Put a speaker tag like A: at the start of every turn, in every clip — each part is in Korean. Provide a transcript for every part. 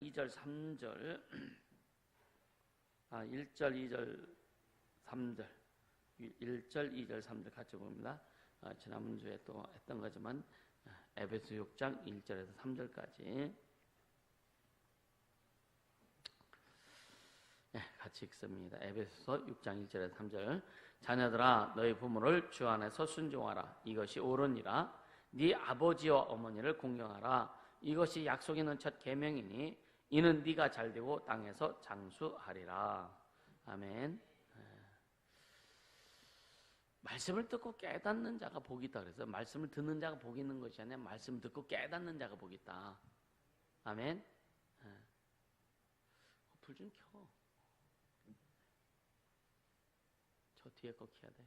A: 2절 3절 1절 2절 3절 1절 2절 3절 같이 봅니다. 지난번 주에 또 했던 거지만 에베소 6장 1절에서 3절까지 같이 읽습니다. 에베소 6장 1절에서 3절. 자녀들아 너희 부모를 주 안에서 순종하라. 이것이 옳으니라. 네 아버지와 어머니를 공경하라. 이것이 약속 있는 첫 계명이니 이는 네가 잘되고 땅에서 장수하리라. 아멘. 말씀을 듣고 깨닫는 자가 복이 있다 그래서 말씀을 듣는 자가 복이 있는 것이 아니라 말씀을 듣고 깨닫는 자가 복이 있다. 아멘. 불 좀 켜. 저 뒤에 거 켜야 돼.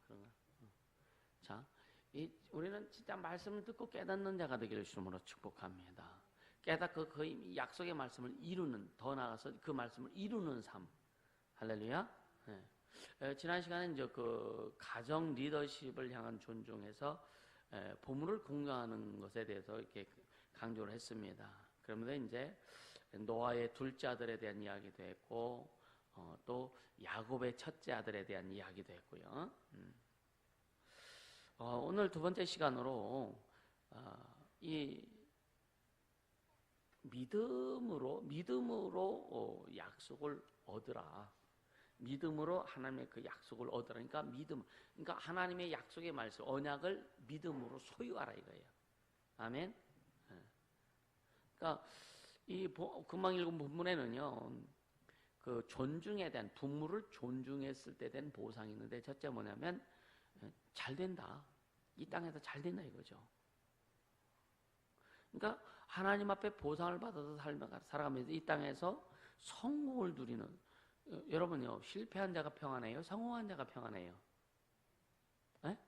A: 그런가? 자, 우리는 진짜 말씀을 듣고 깨닫는 자가 되기를 주님으로 축복합니다. 깨닫고 그 약속의 말씀을 이루는, 더 나아가서 그 말씀을 이루는 삶. 할렐루야. 지난 시간에 이제 그 가정 리더십을 향한 존중에서 보물을 공경하는 것에 대해서 이렇게 강조를 했습니다. 그러면서 이제 노아의 둘째 아들에 대한 이야기도 했고, 또 야곱의 첫째 아들에 대한 이야기도 했고요. 오늘 두 번째 시간으로 이 믿음으로 약속을 얻으라. 믿음으로 하나님의 그 약속을 얻으라. 그러니까 그러니까 하나님의 약속의 말씀, 언약을 믿음으로 소유하라 이거예요. 아멘. 그러니까 이 금방 읽은 본문에는요, 그 존중에 대한 부모를 존중했을 때 된 보상이 있는데 첫째 뭐냐면 잘 된다. 이 땅에서 잘 된다 이거죠. 그러니까 하나님 앞에 보상을 받아서 살아가면서 이 땅에서 성공을 누리는, 여러분요, 실패한 자가 평안해요? 성공한 자가 평안해요? 네?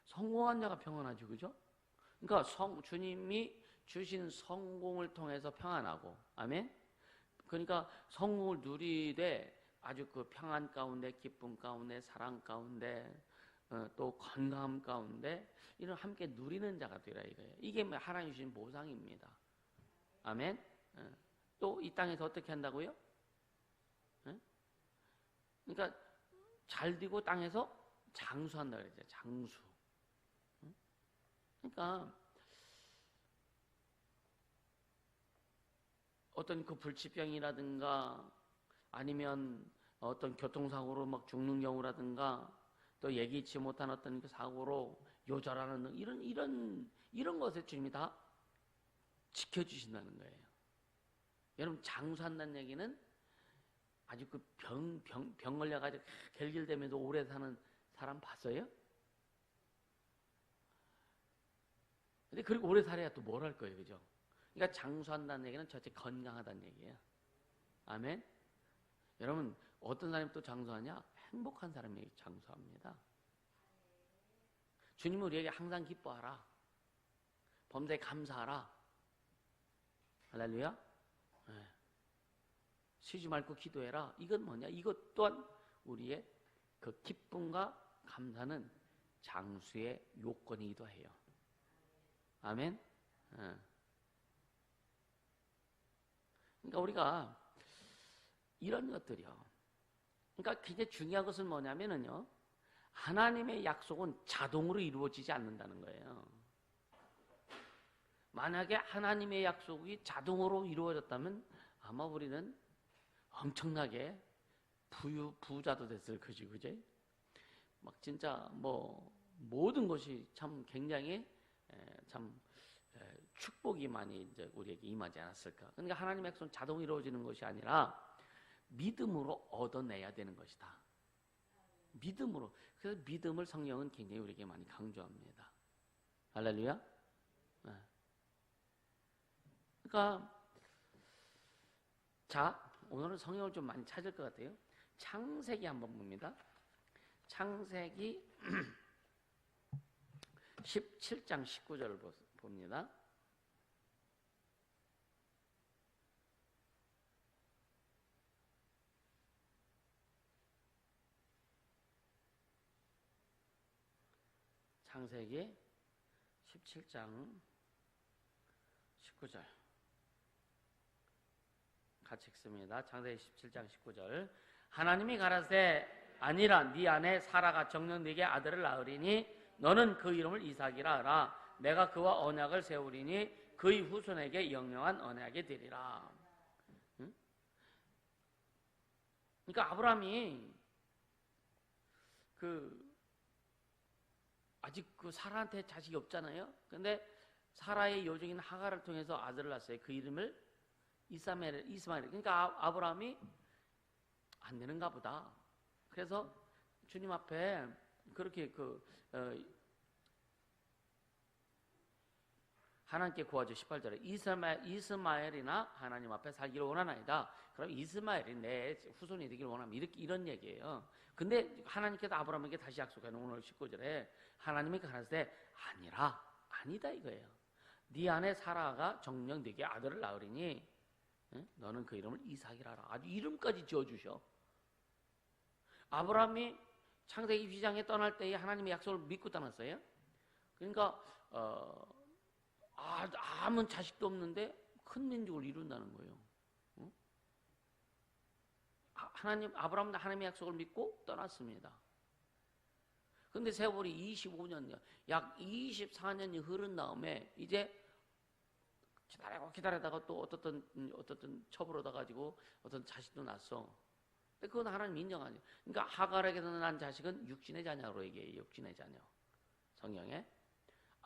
A: 성공한 자가 평안하죠, 그죠? 그러니까 주님이 주신 성공을 통해서 평안하고, 아멘? 그러니까 성공을 누리되 아주 그 평안 가운데, 기쁨 가운데, 사랑 가운데, 또 건강함 가운데 이런 함께 누리는 자가 되라 이거예요. 이게 하나님 주신 보상입니다. 아멘. 또 이 땅에서 어떻게 한다고요? 그러니까 잘 되고 땅에서 장수한다 그랬죠. 장수. 그러니까 어떤 그 불치병이라든가 아니면 어떤 교통사고로 막 죽는 경우라든가 또 예기치 못한 어떤 그 사고로 요절하는 이런 것에 주님이 다 지켜주신다는 거예요. 여러분, 장수한다는 얘기는 아주 그 병 걸려가지고 결길되면서 오래 사는 사람 봤어요? 근데 그리고 오래 살아야 또 뭘 할 거예요, 그죠? 그러니까 장수한다는 얘기는 전체 건강하다는 얘기예요. 아멘? 여러분, 어떤 사람이 또 장수하냐? 행복한 사람이 장수합니다. 주님은 우리에게 항상 기뻐하라. 범사에 감사하라. 할렐루야. 쉬지 말고 기도해라. 이건 뭐냐? 이것 또한 우리의 그 기쁨과 감사는 장수의 요건이기도 해요. 아멘. 그러니까 우리가 이런 것들이요. 그러니까 굉장히 중요한 것은 뭐냐면은요, 하나님의 약속은 자동으로 이루어지지 않는다는 거예요. 만약에 하나님의 약속이 자동으로 이루어졌다면 아마 우리는 엄청나게 부자도 됐을 거지, 그제? 막 진짜 뭐 모든 것이 참 굉장히 참 축복이 많이 이제 우리에게 임하지 않았을까? 그러니까 하나님의 약속은 자동으로 이루어지는 것이 아니라 믿음으로 얻어내야 되는 것이다. 믿음으로. 그래서 믿음을 성경은 굉장히 우리에게 많이 강조합니다. 할렐루야. 그러니까 자, 오늘은 성경을 좀 많이 찾을 것 같아요. 창세기 한번 봅니다. 창세기 17장 19절을 봅니다. 창세기 17장 19절 같이 읽습니다. 창세기 17장 19절. 하나님이 가라사대 아니라 네 아내 사라가 정녕 네게 아들을 낳으리니 너는 그 이름을 이삭이라 하라. 내가 그와 언약을 세우리니 그의 후손에게 영영한 언약이 되리라. 응? 그러니까 아브라함이 아직 사라한테 자식이 없잖아요. 근데 사라의 요종인 하갈을 통해서 아들을 낳았어요. 그 이름을 이스마엘. 그러니까 아브라함이 안 되는가 보다. 그래서 주님 앞에 그렇게 하나님께 구하죠. 18절에 이스마엘이나 하나님 앞에 살기를 원하나이다. 그럼 이스마엘이 내 후손이 되기를 원합니다. 이런 얘기예요. 근데 하나님께서 아브라함에게 다시 약속하는 오늘 19절에 하나님이 가라사대 아니다 이거예요. 네 아내 사라가 정녕 네게 아들을 낳으리니 너는 그 이름을 이삭이라 하라. 아주 이름까지 지어주셔. 아브라함이 창세기 12장에 떠날 때에 하나님의 약속을 믿고 떠났어요. 그러니까 아무 자식도 없는데 큰 민족을 이룬다는 거예요. 아브라함은 하나님의 약속을 믿고 떠났습니다. 근데 세월이 25년, 약 24년이 흐른 다음에 이제 기다리다가 또 어떻든 첩을 얻어가지고 어떤 자식도 낳았어. 근데 그건 하나님 인정하죠. 그러니까 하갈에게서 난 자식은 육신의 자녀로 얘기해요. 육신의 자녀. 성경에.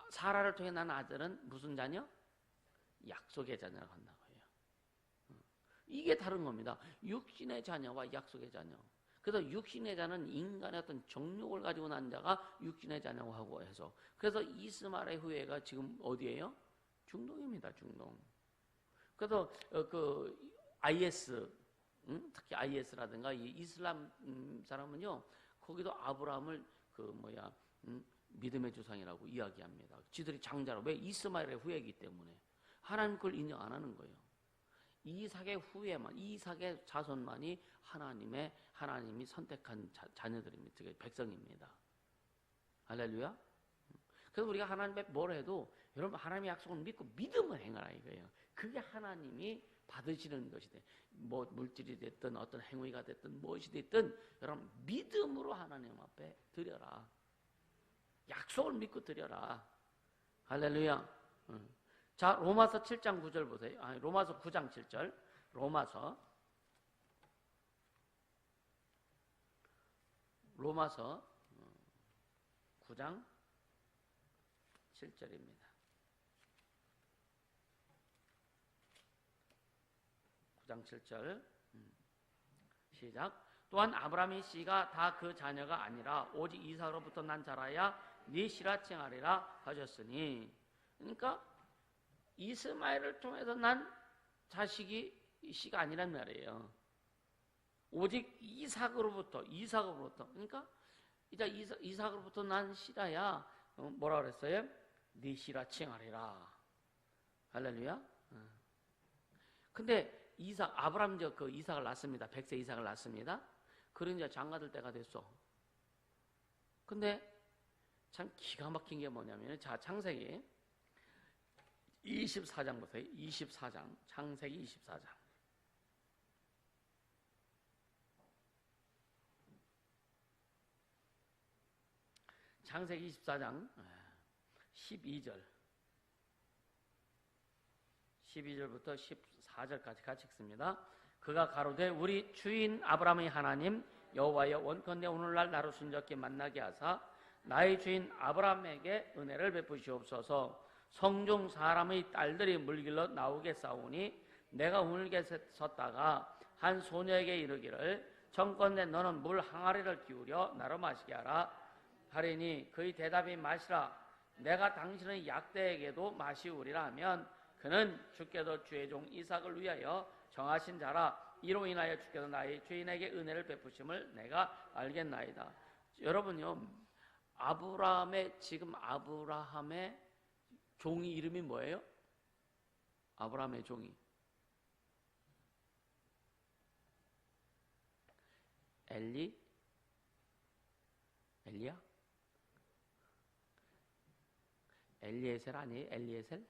A: 사라를 통해 난 아들은 무슨 자녀? 약속의 자녀라고 한다고 해요. 이게 다른 겁니다. 육신의 자녀와 약속의 자녀. 그래서 육신의 자는 인간의 어떤 정욕을 가지고 난 자가 육신의 자녀라고 하고 해서 그래서 이스마엘의 후예가 지금 어디예요? 중동입니다. 중동. 그래서 IS 특히 IS라든가 이 이슬람 사람은요 거기도 아브라함을 믿음의 조상이라고 이야기합니다. 지들이 장자로 왜 이스마엘의 후예이기 때문에 하나님 그걸 인정 안 하는 거예요. 이삭의 후예만, 이삭의 자손만이 하나님이 선택한 자녀들입니다. 즉 백성입니다. 할렐루야. 그래서 우리가 하나님 앞에 뭘 해도 여러분 하나님의 약속을 믿고 믿음을 행하라 이거예요. 그게 하나님이 받으시는 것이 돼. 뭐 물질이 됐든 어떤 행위가 됐든 무엇이 됐든 여러분 믿음으로 하나님 앞에 드려라. 약속을 믿고 드려라. 할렐루야. 자, 로마서 7장 9절 보세요. 로마서 9장 7절. 로마서 9장 7절입니다. 9장 7절. 시작. 또한 아브라함의 씨가 다 그 자녀가 아니라 오직 이삭으로부터 난 자라야 네 씨라 칭하리라 하셨으니. 그러니까 이스마엘을 통해서 난 자식이 씨가 아니란 말이에요. 오직 이삭으로부터. 그러니까 이제 이삭으로부터 난 씨라야 뭐라 그랬어요? 네 씨라 칭하리라. 할렐루야. 근데 아브라함 이삭을 낳습니다. 100세 이삭을 낳습니다. 그런 이제 장가들 때가 됐어. 근데 참 기가 막힌 게 뭐냐면 자 창세기 24장 보세요. 24장 창세기 24장 창세기 24장 12절부터 14절까지 같이 읽습니다. 그가 가로되 우리 주인 아브라함의 하나님 여호와여 원컨대 오늘날 나로 순적게 만나게 하사 나의 주인 아브라함에게 은혜를 베푸시옵소서. 성중 사람의 딸들이 물길로 나오게 싸우니 내가 우물게 섰다가 한 소녀에게 이르기를 정컨대 너는 물 항아리를 기울여 나로 마시게 하라 하리니 그의 대답이 마시라. 내가 당신의 약대에게도 마시우리라 하면 그는 주께서 주의 종 이삭을 위하여 정하신 자라. 이로 인하여 주께서 나의 주인에게 은혜를 베푸심을 내가 알겠나이다. 여러분요, 아브라함의 종이 이름이 뭐예요? 아브라함의 종이 엘리야? 엘리에셀 아니에요? 엘리에셀?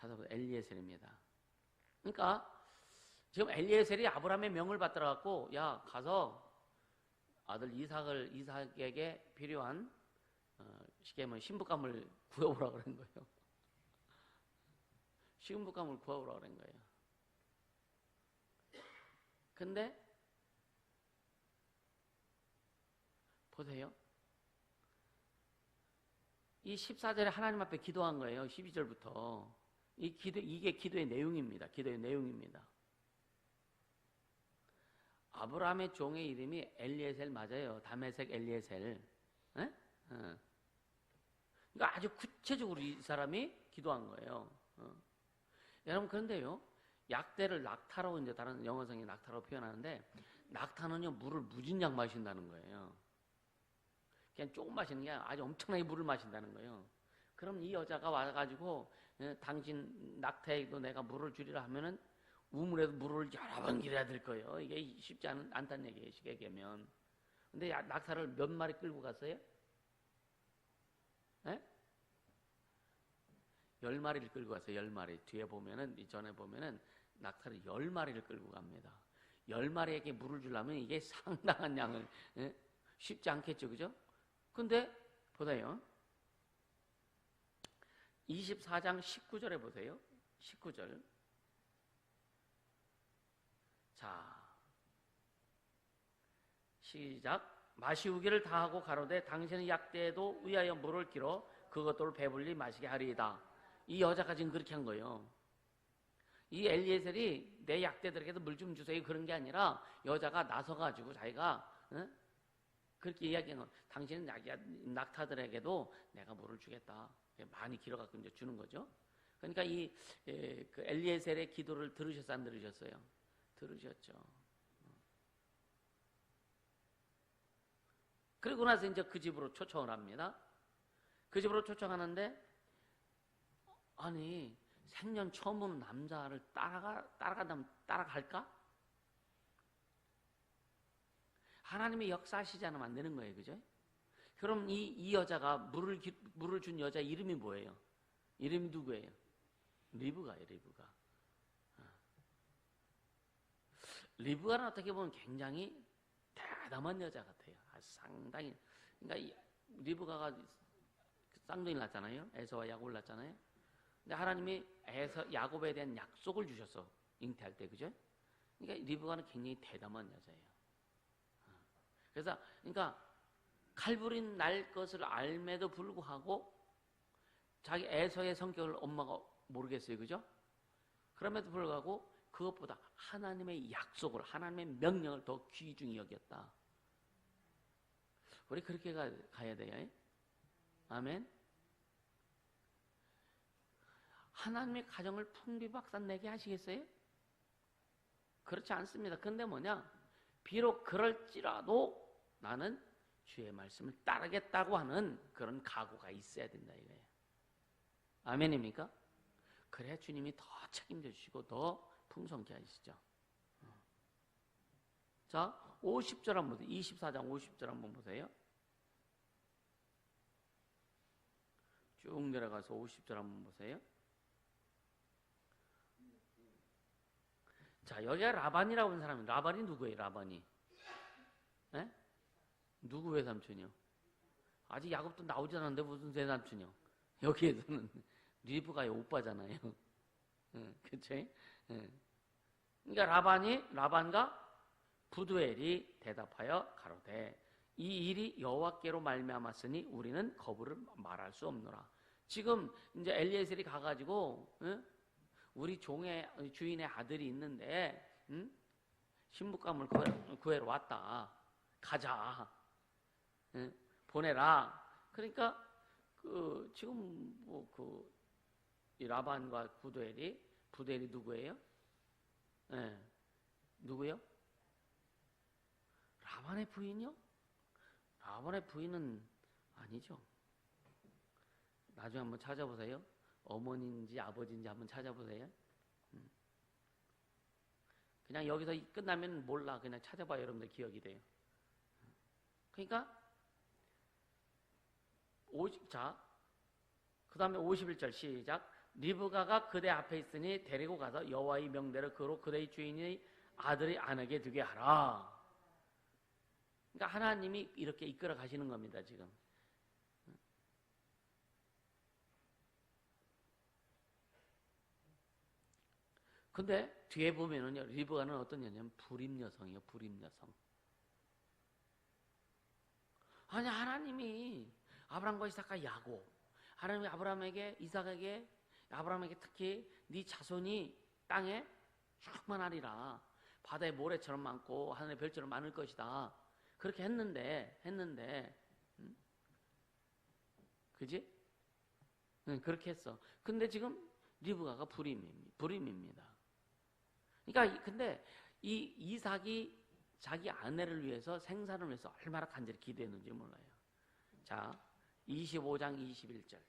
A: 찾아보세요. 엘리에셀입니다. 그러니까 지금 엘리에셀이 아브라함의 명을 받들어 갖고 야 가서 아들 이삭에게 필요한 쉽게 말하면 신부감을 구해오라 그런 거예요. 신부감을 구해오라 그런 거예요. 근데 보세요. 이 14절에 하나님 앞에 기도한 거예요. 12절부터. 이게 기도의 내용입니다. 기도의 내용입니다. 아브라함의 종의 이름이 엘리에셀 맞아요. 다메섹 엘리에셀. 그러니까 아주 구체적으로 이 사람이 기도한 거예요. 여러분 그런데요. 약대를 낙타라고 이제 다른 영어성이 낙타라고 표현하는데 낙타는요 물을 무진장 마신다는 거예요. 그냥 조금 마시는 게 아니라 아주 엄청나게 물을 마신다는 거예요. 그럼 이 여자가 와가지고 당신 낙타에도 내가 물을 주리라 하면은 우물에도 물을 여러 번 길어야 될 거예요. 이게 쉽지 않다는 얘기예요. 쉽게 얘기하면. 근데 낙타를 몇 마리 끌고 갔어요? 10마리를 끌고 갔어요. 10마리. 뒤에 보면은 이전에 보면은 낙타를 10마리를 끌고 갑니다. 10마리에게 물을 주려면 이게 상당한 양을 쉽지 않겠죠. 그죠? 근데 보세요. 24장 19절에 보세요. 19절. 자, 시작. 마시우기를 다하고 가로되 당신의 약대에도 의하여 물을 길어 그것들을 배불리 마시게 하리이다. 이 여자가 지금 그렇게 한 거예요. 이 엘리에셀이 내 약대들에게도 물 좀 주세요 그런 게 아니라 여자가 나서가지고 자기가 그렇게 이야기한 거. 당신은 낙타들에게도 내가 물을 주겠다. 많이 길어갖고 이제 주는 거죠. 그러니까 그 엘리에셀의 기도를 들으셨어요, 안 들으셨어요? 들으셨죠. 그리고 나서 이제 그 집으로 초청을 합니다. 그 집으로 초청하는데 아니 생전 처음 보는 남자를 따라간다면 따라갈까? 하나님의 역사하시지 않으면 안 되는 거예요. 그죠? 그럼 이 여자가 물을 준 여자 이름이 뭐예요? 이름이 누구예요? 리브가예요. 리브가. 리브가는 어떻게 보면 굉장히 대담한 여자 같아요. 상당히. 그러니까 리브가가 쌍둥이를 낳았잖아요. 에서와 야곱을 낳았잖아요. 근데 하나님이 야곱에 대한 약속을 주셨어. 잉태할 때. 그죠? 그러니까 리브가는 굉장히 대담한 여자예요. 그래서 그러니까 칼부린 날 것을 알매도 불구하고 자기 에서의 성격을 엄마가 모르겠어요. 그죠? 그럼에도 불구하고 그것보다 하나님의 약속을, 하나님의 명령을 더 귀중히 여겼다. 우리 그렇게 가야 돼요. 아멘. 하나님의 가정을 풍비박산 내게 하시겠어요? 그렇지 않습니다. 근데 뭐냐? 비록 그럴지라도 나는 주의 말씀을 따르겠다고 하는 그런 각오가 있어야 된다 이거예요. 아멘입니까? 그래야 주님이 더 책임져 주시고 더 풍성케 하시죠. 자, 50절 한번 보세요. 24장 50절 한번 보세요. 쭉 내려가서 50절 한번 보세요. 자, 여기가 라반이라고 하는 사람이 라반이 누구예요? 라반이? 네? 누구 외삼촌이요? 아직 야곱도 나오지 않았는데 무슨 외삼촌이요? 여기에서는 리브가의 오빠잖아요. 그쵸? 그러니까 라반과 부두엘이 대답하여 가로되 이 일이 여호와께로 말미암았으니 우리는 거부를 말할 수 없노라. 지금 이제 엘리에셀이 가가지고 우리 주인의 아들이 있는데 신부감을 구해러 왔다. 가자. 보내라. 그러니까 지금 이 라반과 부두엘이 누구예요? 누구요? 라반의 부인이요? 라반의 부인은 아니죠. 나중에 한번 찾아보세요. 어머니인지 아버지인지 한번 찾아보세요. 그냥 여기서 끝나면 몰라. 그냥 찾아봐요. 여러분들 기억이 돼요. 그러니까 자, 그 다음에 51절 시작. 리브가가 그대 앞에 있으니 데리고 가서 여호와의 명대로 그로 그대의 주인의 아들이 아내게 되게 하라. 그러니까 하나님이 이렇게 이끌어 가시는 겁니다, 지금. 근데 뒤에 보면은요, 리브가는 어떤 여자냐면 불임 여성이에요, 불임 여성. 아니, 하나님이 아브라함과 이삭과 야곱, 하나님이 아브라함에게, 이삭에게, 아브라함에게 특히 네 자손이 땅에 충만하리라. 바다의 모래처럼 많고 하늘의 별처럼 많을 것이다. 그렇게 했는데, 그지? 그렇게 했어. 근데 지금 리브가가 불임입니다. 그러니까 근데 이 이삭이 자기 아내를 위해서 생산을 위해서 얼마나 간절히 기도했는지 몰라요. 자, 25장 21절.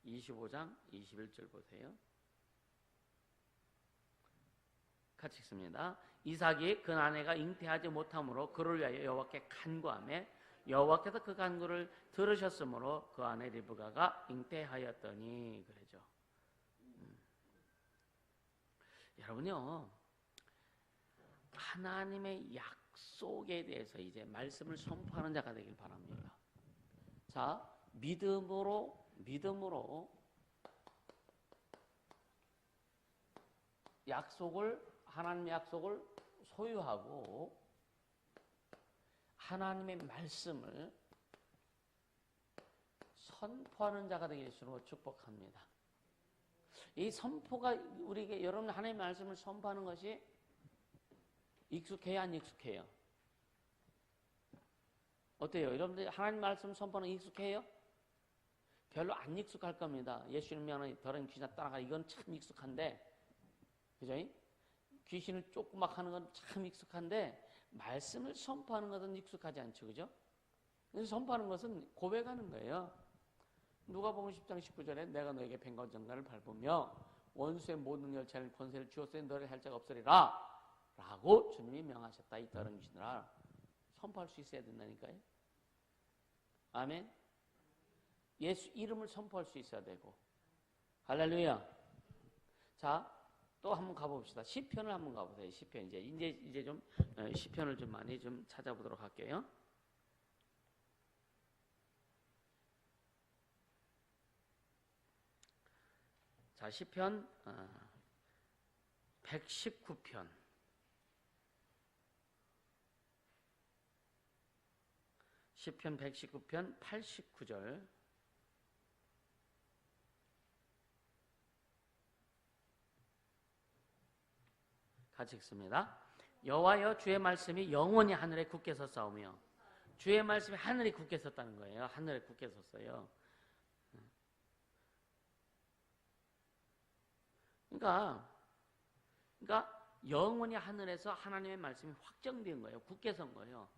A: 25장 21절 보세요. 같이 읽습니다. 이삭이 그 아내가 잉태하지 못함으로 그를 위하여 여호와께 간구하며 여호와께서 그 간구를 들으셨으므로 그 아내 리브가가 잉태하였더니 그러죠. 여러분요, 하나님의 약속에 대해서 이제 말씀을 선포하는 자가 되길 바랍니다. 자, 믿음으로 하나님의 약속을 소유하고 하나님의 말씀을 선포하는 자가 되길 주로 축복합니다. 이 선포가 우리에게, 여러분 하나님의 말씀을 선포하는 것이 익숙해요, 안 익숙해요? 어때요? 여러분들 하나님 말씀 선포는 익숙해요? 별로 안 익숙할 겁니다. 예수님 명하는 더러운 귀신 따라가, 이건 참 익숙한데, 그죠? 귀신을 쫓고 하는 건 참 익숙한데 말씀을 선포하는 것은 익숙하지 않죠, 그죠? 그래서 선포하는 것은 고백하는 거예요. 누가복음 10장 19절에 내가 너에게 뱀과 정갈을 밟으며 원수의 모든 열차를 권세를 주었으니 너를 할 자가 없으리라 라고 주님이 명하셨다. 이 더러운 귀신들아, 선포할 수 있어야 된다니까요. 아멘. 예수 이름을 선포할 수 있어야 되고. 할렐루야. 자, 또 한번 가봅시다. 시편을 한번 가보세요. 시편 이제 좀 시편을 좀 많이 좀 찾아보도록 할게요. 자, 시편 119편. 시편 119편 89절. 같이 읽습니다. 여호와여, 주의 말씀이 영원히 하늘에 굳게 섰사오며. 주의 말씀이 하늘에 굳게 섰다는 거예요. 하늘에 굳게 섰어요. 그러니까 영원히 하늘에서 하나님의 말씀이 확정된 거예요. 굳게 선 거예요.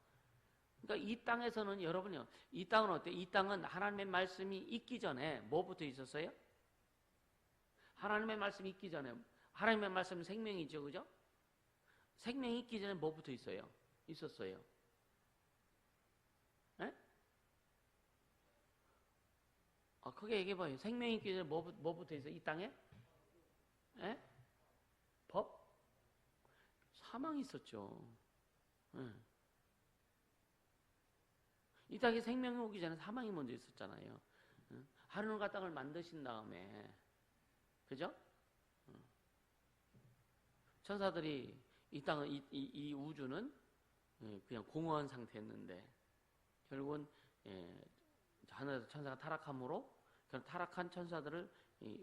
A: 그러니까 이 땅에서는, 여러분요, 이 땅은 어때요? 이 땅은 하나님의 말씀이 있기 전에 뭐부터 있었어요? 하나님의 말씀이 있기 전에, 하나님의 말씀은 생명이죠, 그죠? 생명이 있기 전에 뭐부터 있었어요? 에? 크게 얘기해봐요. 생명이 있기 전에 뭐부터 있어요? 이 땅에? 에? 법? 사망이 있었죠. 에. 이 땅에 생명이 오기 전에 사망이 먼저 있었잖아요. 하늘과 땅을 만드신 다음에, 그죠? 천사들이 이 땅은, 이 우주는 그냥 공허한 상태였는데 결국은 하늘에서 천사가 타락함으로 그런 타락한 천사들을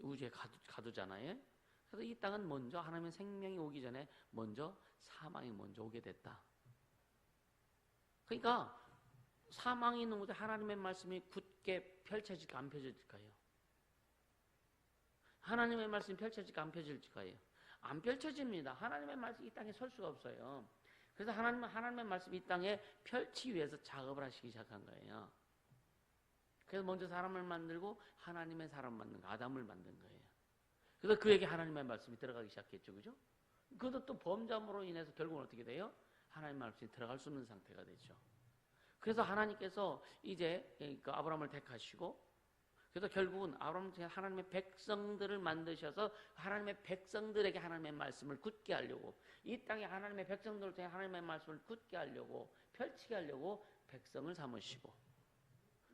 A: 우주에 가두잖아요. 그래서 이 땅은 먼저 하나님의 생명이 오기 전에 먼저 사망이 먼저 오게 됐다. 그러니까 사망이 있는 곳에 하나님의 말씀이 굳게 펼쳐질까 안 펼쳐질까요? 하나님의 말씀이 펼쳐질까 안 펼쳐질까요? 안 펼쳐집니다. 하나님의 말씀이 이 땅에 설 수가 없어요. 그래서 하나님의 말씀이 이 땅에 펼치기 위해서 작업을 하시기 시작한 거예요. 그래서 먼저 사람을 만들고 하나님의 사람 만든 거, 아담을 만든 거예요. 그래서 그에게 하나님의 말씀이 들어가기 시작했죠, 그죠? 그것도 또 범죄함으로 인해서 결국은 어떻게 돼요? 하나님의 말씀이 들어갈 수 없는 상태가 되죠. 그래서 하나님께서 이제 그 아브라함을 택하시고, 그래서 결국은 아브라함을 통해 하나님의 백성들을 만드셔서 하나님의 백성들에게 하나님의 말씀을 굳게 하려고, 이 땅에 하나님의 백성들을 통해 하나님의 말씀을 굳게 하려고, 펼치게 하려고 백성을 삼으시고,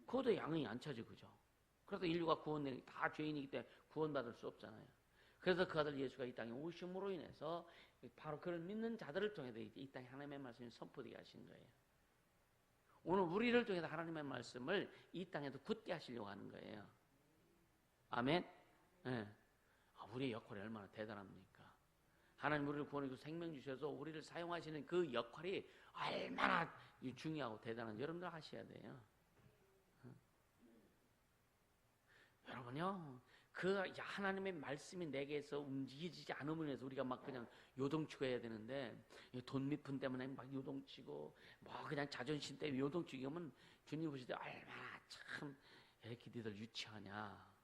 A: 그것도 양이 안 차지, 그죠? 그래서 인류가 구원되는 다 죄인이기 때문에 구원받을 수 없잖아요. 그래서 그 아들 예수가 이 땅에 오심으로 인해서 바로 그를 믿는 자들을 통해서 이 땅에 하나님의 말씀이 선포되게 하신 거예요. 오늘 우리를 통해서 하나님의 말씀을 이 땅에도 굳게 하시려고 하는 거예요. 아멘. 네. 우리의 역할이 얼마나 대단합니까? 하나님 우리를 구원해서 생명 주셔서 우리를 사용하시는 그 역할이 얼마나 중요하고 대단한지 여러분들 아셔야 돼요. 여러분요, 그 하나님의 말씀이 내게서 움직이지 않음을 위해서 우리가 막 그냥 요동치고 해야 되는데, 돈 밑분 때문에 막 요동치고, 뭐 그냥 자존심 때문에 요동치고 하면 주님 보실 때 얼마나 참 이렇게 니들 유치하냐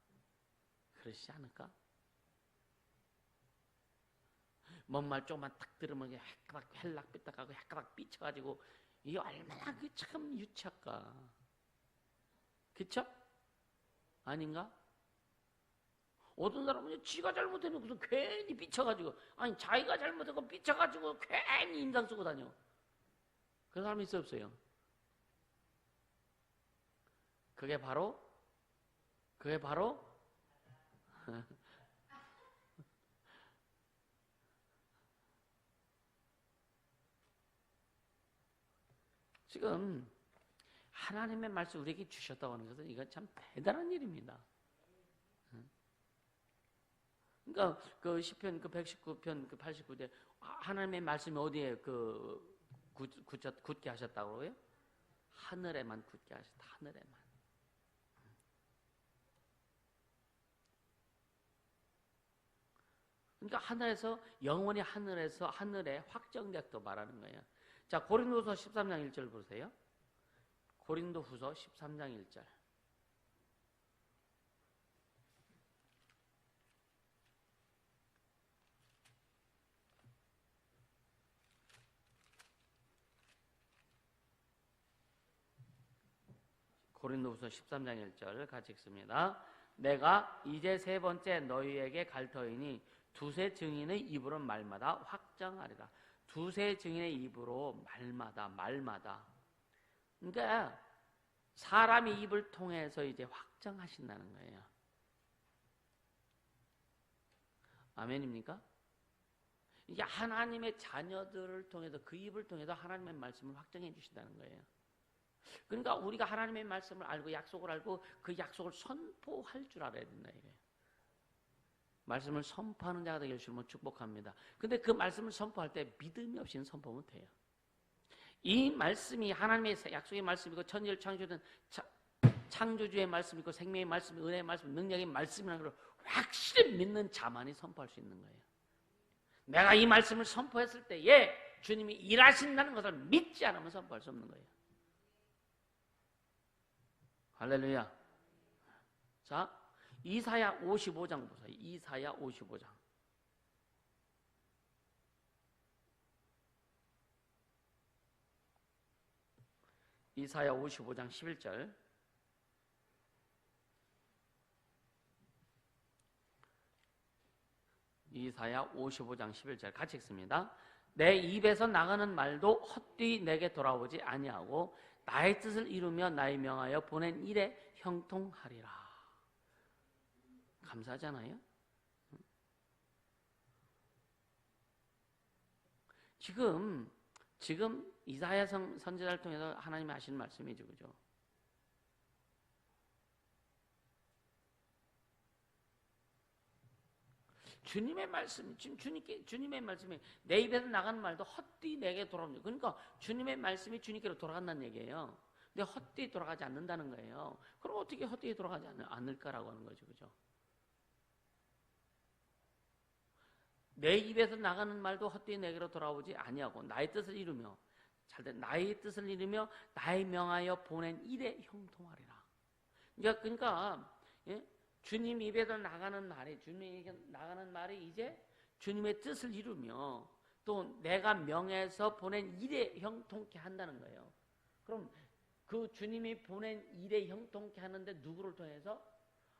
A: 그러시지 않을까? 뭔 말 조금만 딱 들으면 헷가닥 헬락삐딱하고 헷가닥 삐쳐가지고 이게 얼마나 그 참 유치할까? 그쵸? 아닌가? 어떤 사람은 지가 잘못했는데 무슨 괜히 삐쳐가지고, 아니 자기가 잘못하고 삐쳐가지고 괜히 인상 쓰고 다녀. 그런 사람이 있어 없어요? 그게 바로 지금 하나님의 말씀 우리에게 주셨다고 하는 것은 이건 참 대단한 일입니다. 그러니까 그 시편 그 119편 그 89제 하나님의 말씀이 어디에 굳게 하셨다고요? 하늘에만 굳게 하셨다. 하늘에만. 그러니까 하늘에서 영원히 하늘에서 하늘에 확정되었다 말하는 거예요. 자, 고린도후서 13장 1절 보세요. 고린도후서 13장 1절. 고린도후서 13장 1절 같이 읽습니다. 내가 이제 세 번째 너희에게 갈 터이니 두세 증인의 입으로 말마다 확정하리라. 두세 증인의 입으로 말마다. 그러니까 사람의 입을 통해서 이제 확정하신다는 거예요. 아멘입니까? 이게 하나님의 자녀들을 통해서 그 입을 통해서 하나님의 말씀을 확정해 주신다는 거예요. 그러니까 우리가 하나님의 말씀을 알고 약속을 알고 그 약속을 선포할 줄 알아야 된다 이거예요. 말씀을 선포하는 자가 되길 주님은 축복합니다. 근데 그 말씀을 선포할 때 믿음이 없이는 선포 못해요. 이 말씀이 하나님의 약속의 말씀이고 천지를 창조된 창조주의 말씀이고 생명의 말씀, 은혜의 말씀, 능력의 말씀이라는 걸 확실히 믿는 자만이 선포할 수 있는 거예요. 내가 이 말씀을 선포했을 때에 주님이 일하신다는 것을 믿지 않으면 선포할 수 없는 거예요. 할렐루야. 자, 이사야 55장 보세요. 이사야 55장. 이사야 55장 11절. 이사야 55장 11절 같이 읽습니다. 내 입에서 나가는 말도 헛되이 내게 돌아오지 아니하고 나의 뜻을 이루며 나의 명하여 보낸 일에 형통하리라. 감사하잖아요. 지금 이사야 선지자를 통해서 하나님이 하신 말씀이죠, 그죠? 주님의 말씀, 주님의 말씀이 내 입에서 나가는 말도 헛되이 내게 돌아옵니다. 그러니까 주님의 말씀이 주님께로 돌아간다는 얘기예요. 근데 헛되이 돌아가지 않는다는 거예요. 그럼 어떻게 헛되이 돌아가지 않을까라고 하는 거죠, 그죠? 내 입에서 나가는 말도 헛되이 내게로 돌아오지 아니하고 나의 뜻을 이루며 나의 뜻을 이루며 나의 명하여 보낸 일에 형통하리라. 그러니까 예? 주님 입에서 나가는 말이 이제 주님의 뜻을 이루며 또 내가 명해서 보낸 일에 형통케 한다는 거예요. 그럼 그 주님이 보낸 일에 형통케 하는데 누구를 통해서?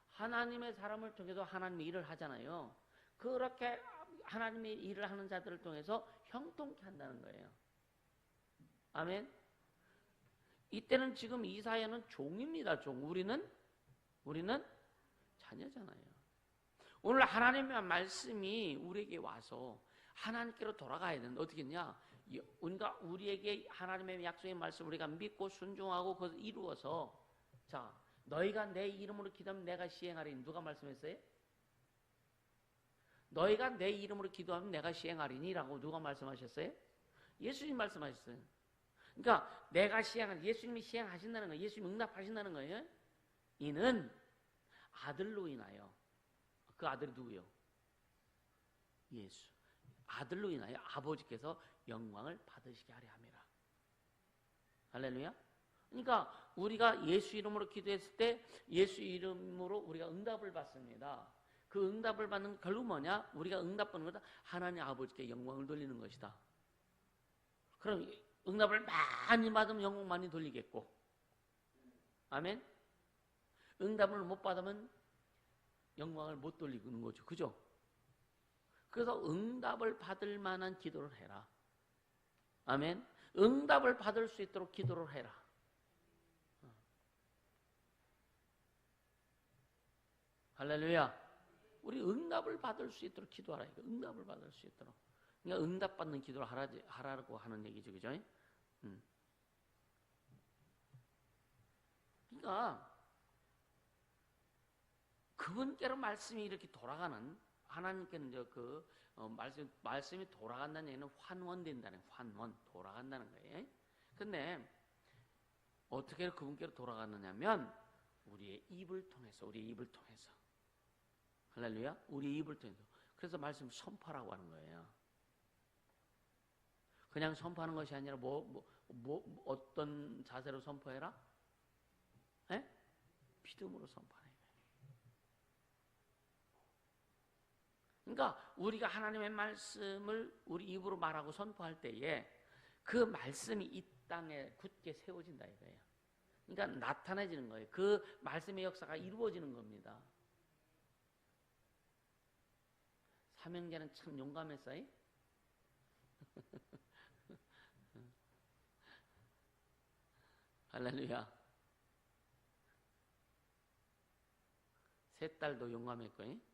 A: 하나님의 사람을 통해서 하나님의 일을 하잖아요. 그렇게 하나님의 일을 하는 자들을 통해서 형통케 한다는 거예요. 아멘. 이때는 지금 이사야는 종입니다. 종. 우리는 자녀잖아요. 오늘 하나님의 말씀이 우리에게 와서 하나님께로 돌아가야 되는데 어떻게 했냐? 우리에게 하나님의 약속의 말씀 우리가 믿고 순종하고 그것을 이루어서, 자, 너희가 내 이름으로 기도하면 내가 시행하리니. 누가 말씀했어요? 너희가 내 이름으로 기도하면 내가 시행하리니라고 누가 말씀하셨어요? 예수님 말씀하셨어요. 그러니까 내가 예수님이 시행하신다는 거예요. 예수님이 응답하신다는 거예요. 이는 아들로 인하여, 그 아들이 누구요? 예수. 아들로 인하여 아버지께서 영광을 받으시게 하려 함이라. 할렐루야. 그러니까 우리가 예수 이름으로 기도했을 때 예수 이름으로 우리가 응답을 받습니다. 그 응답을 받는 결국 뭐냐? 우리가 응답 받는 거다. 하나님 아버지께 영광을 돌리는 것이다. 그럼 응답을 많이 받으면 영광 많이 돌리겠고, 아멘. 응답을 못 받으면 영광을 못 돌리는 거죠. 그죠? 그래서 응답을 받을 만한 기도를 해라. 아멘. 응답을 받을 수 있도록 기도를 해라. 할렐루야. 우리 응답을 받을 수 있도록 기도하라. 응답을 받을 수 있도록. 그러니까 응답받는 기도를 하라고 하는 얘기죠. 그죠? 그러니까 그분께로 말씀이 이렇게 돌아가는, 하나님께는 이제 말씀이 돌아간다는 얘기는 환원된다는, 돌아간다는 거예요. 근데 어떻게 그분께로 돌아가느냐면 우리의 입을 통해서. 할렐루야. 우리 입을 통해서. 그래서 말씀 선포하라고 하는 거예요. 그냥 선포하는 것이 아니라 어떤 자세로 선포해라? 에? 믿음으로 선포하는 거예요. 그러니까 우리가 하나님의 말씀을 우리 입으로 말하고 선포할 때에 그 말씀이 이 땅에 굳게 세워진다 이거예요. 그러니까 나타내지는 거예요. 그 말씀의 역사가 이루어지는 겁니다. 삼형제는 참 용감했어요. 할렐루야. 세 딸도 용감했고,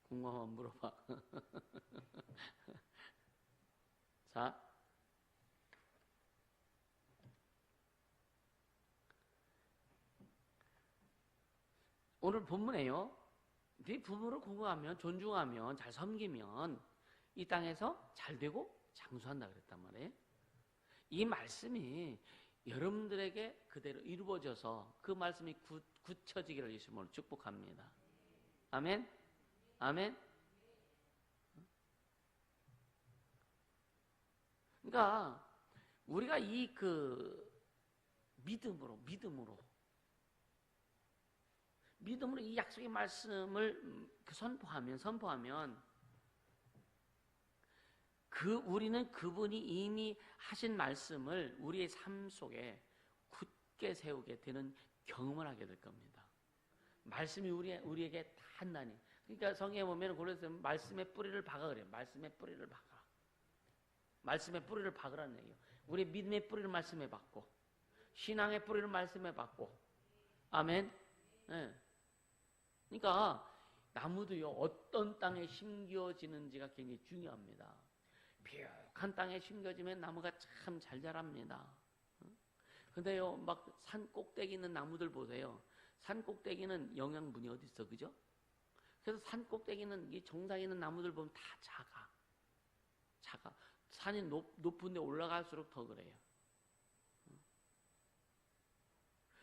A: 궁금하면 물어봐. 자, 오늘 본문에요. 네 부모를 공경하면, 존중하면, 잘 섬기면 이 땅에서 잘 되고 장수한다 그랬단 말이에요. 이 말씀이 여러분들에게 그대로 이루어져서 그 말씀이 굳혀지기를 예수님으로 축복합니다. 아멘. 아멘. 그러니까 우리가 이 믿음으로 이 약속의 말씀을 선포하면 우리는 그분이 이미 하신 말씀을 우리의 삶 속에 굳게 세우게 되는 경험을 하게 될 겁니다. 말씀이 우리에게 단단히. 그러니까 성경에 보면 고린도서 말씀의 뿌리를 박아 그래요. 말씀의 뿌리를 박아. 말씀의 뿌리를 박으라는 얘기예요. 우리 믿음의 뿌리를 말씀에 박고, 신앙의 뿌리를 말씀에 박고. 아멘. 네. 그러니까 나무도요, 어떤 땅에 심겨지는지가 굉장히 중요합니다. 비옥한 땅에 심겨지면 나무가 참 잘 자랍니다. 근데요, 막 산 꼭대기 있는 나무들 보세요. 산 꼭대기는 영양분이 어디 있어, 그죠? 그래서 산 꼭대기는 이 정상에 있는 나무들 보면 다 작아. 산이 높은 데 올라갈수록 더 그래요.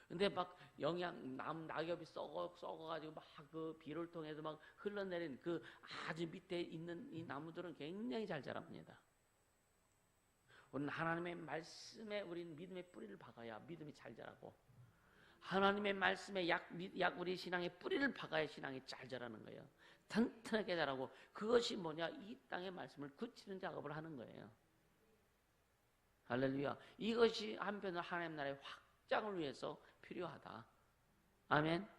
A: 근데 막 낙엽이 썩어가지고 막 그 비를 통해서 막 흘러내린 그 아주 밑에 있는 이 나무들은 굉장히 잘 자랍니다. 우리는 하나님의 말씀에 우리는 믿음의 뿌리를 박아야 믿음이 잘 자라고, 하나님의 말씀에 우리 신앙의 뿌리를 박아야 신앙이 잘 자라는 거예요. 튼튼하게 자라고. 그것이 뭐냐? 이 땅의 말씀을 굳히는 작업을 하는 거예요. 할렐루야. 이것이 한편으로 하나님 나라의 확장을 위해서 필요하다. 아멘.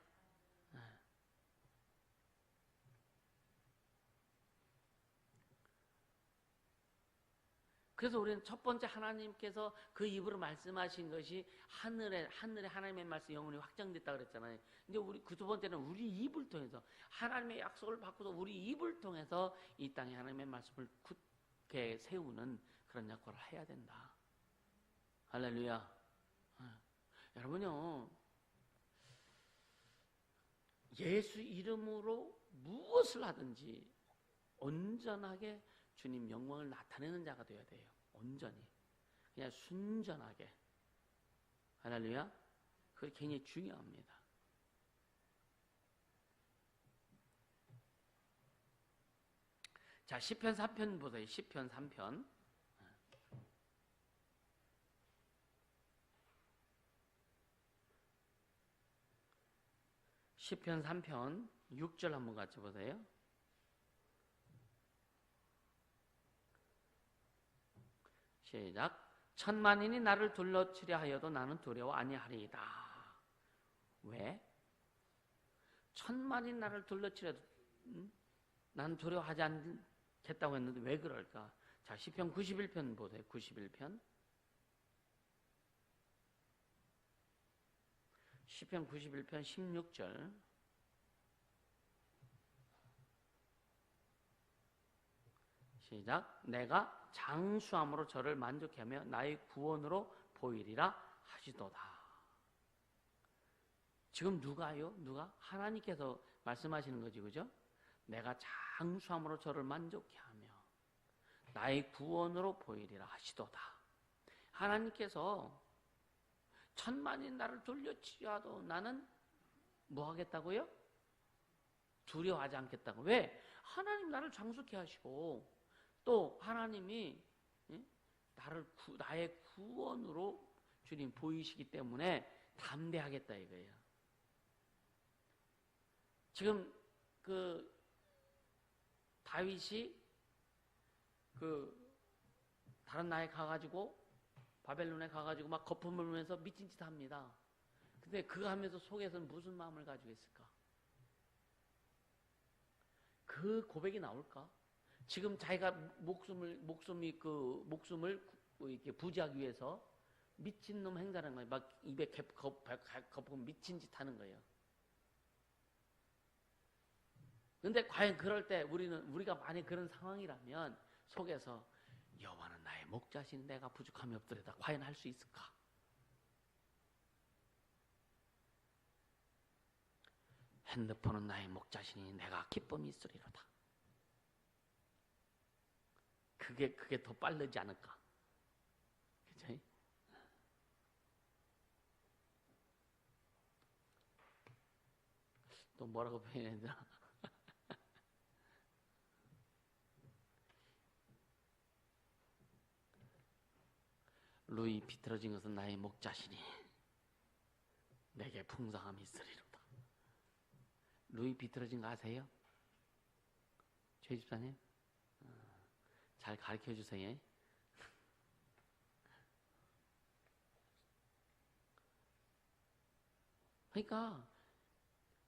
A: 그래서 우리는 첫 번째 하나님께서 그 입으로 말씀하신 것이 하늘에 하나님의 말씀 영혼이 확장됐다 그랬잖아요. 이제 우리 그 두 번째는 우리 입을 통해서 하나님의 약속을 받고서 우리 입을 통해서 이 땅에 하나님의 말씀을 굳게 세우는 그런 역할을 해야 된다. 할렐루야. 여러분요, 예수 이름으로 무엇을 하든지 온전하게 주님 영광을 나타내는 자가 되어야 돼요. 온전히. 그냥 순전하게. 할렐루야. 그게 굉장히 중요합니다. 자, 시편 3편 보세요. 시편 3편. 시편 3편 6절 한번 같이 보세요. 시작. 천만인이 나를 둘러치려 하여도 나는 두려워 아니하리이다. 왜? 천만인 나를 둘러치려도 나는 두려워하지 않겠다고 했는데 왜 그럴까? 자, 시편 91편 보세요. 91편. 시편 91편 16절. 시작. 내가 장수함으로 저를 만족하며 나의 구원으로 보이리라 하시도다. 지금 누가요? 누가? 하나님께서 말씀하시는 거지, 그죠? 내가 장수함으로 저를 만족해 하며 나의 구원으로 보이리라 하시도다. 하나님께서 천만인 나를 돌려치려도 나는 뭐 하겠다고요? 두려워하지 않겠다고. 왜? 하나님 나를 장수케 하시고 또 하나님이 나의 구원으로 주님 보이시기 때문에 담대하겠다 이거예요. 지금 그 다윗이 그 다른 나라에 가가지고 바벨론에 가가지고 막 거품을 울면서 미친 짓 합니다. 근데 그거 하면서 속에서는 무슨 마음을 가지고 있을까? 그 고백이 나올까? 지금 자기가 목숨을 이렇게 부지하기 위해서 미친놈 행사하는 거예요. 막 입에 거품 미친 짓 하는 거예요. 근데 과연 그럴 때 우리가 만약 그런 상황이라면 속에서 여호와는 나의 목자신 내가 부족함이 없더라도 과연 할 수 있을까? 핸드폰은 나의 목자신이 내가 기쁨이 있으리로다. 그게 더 빠르지 않을까? 그치? 또 뭐라고 표현해야 되나? 루이 비틀어진 것은 나의 목자신이 내게 풍성함이 있으리로다. 루이 비틀어진 거 아세요? 최 집사님? 잘 가르쳐 주세요. 그러니까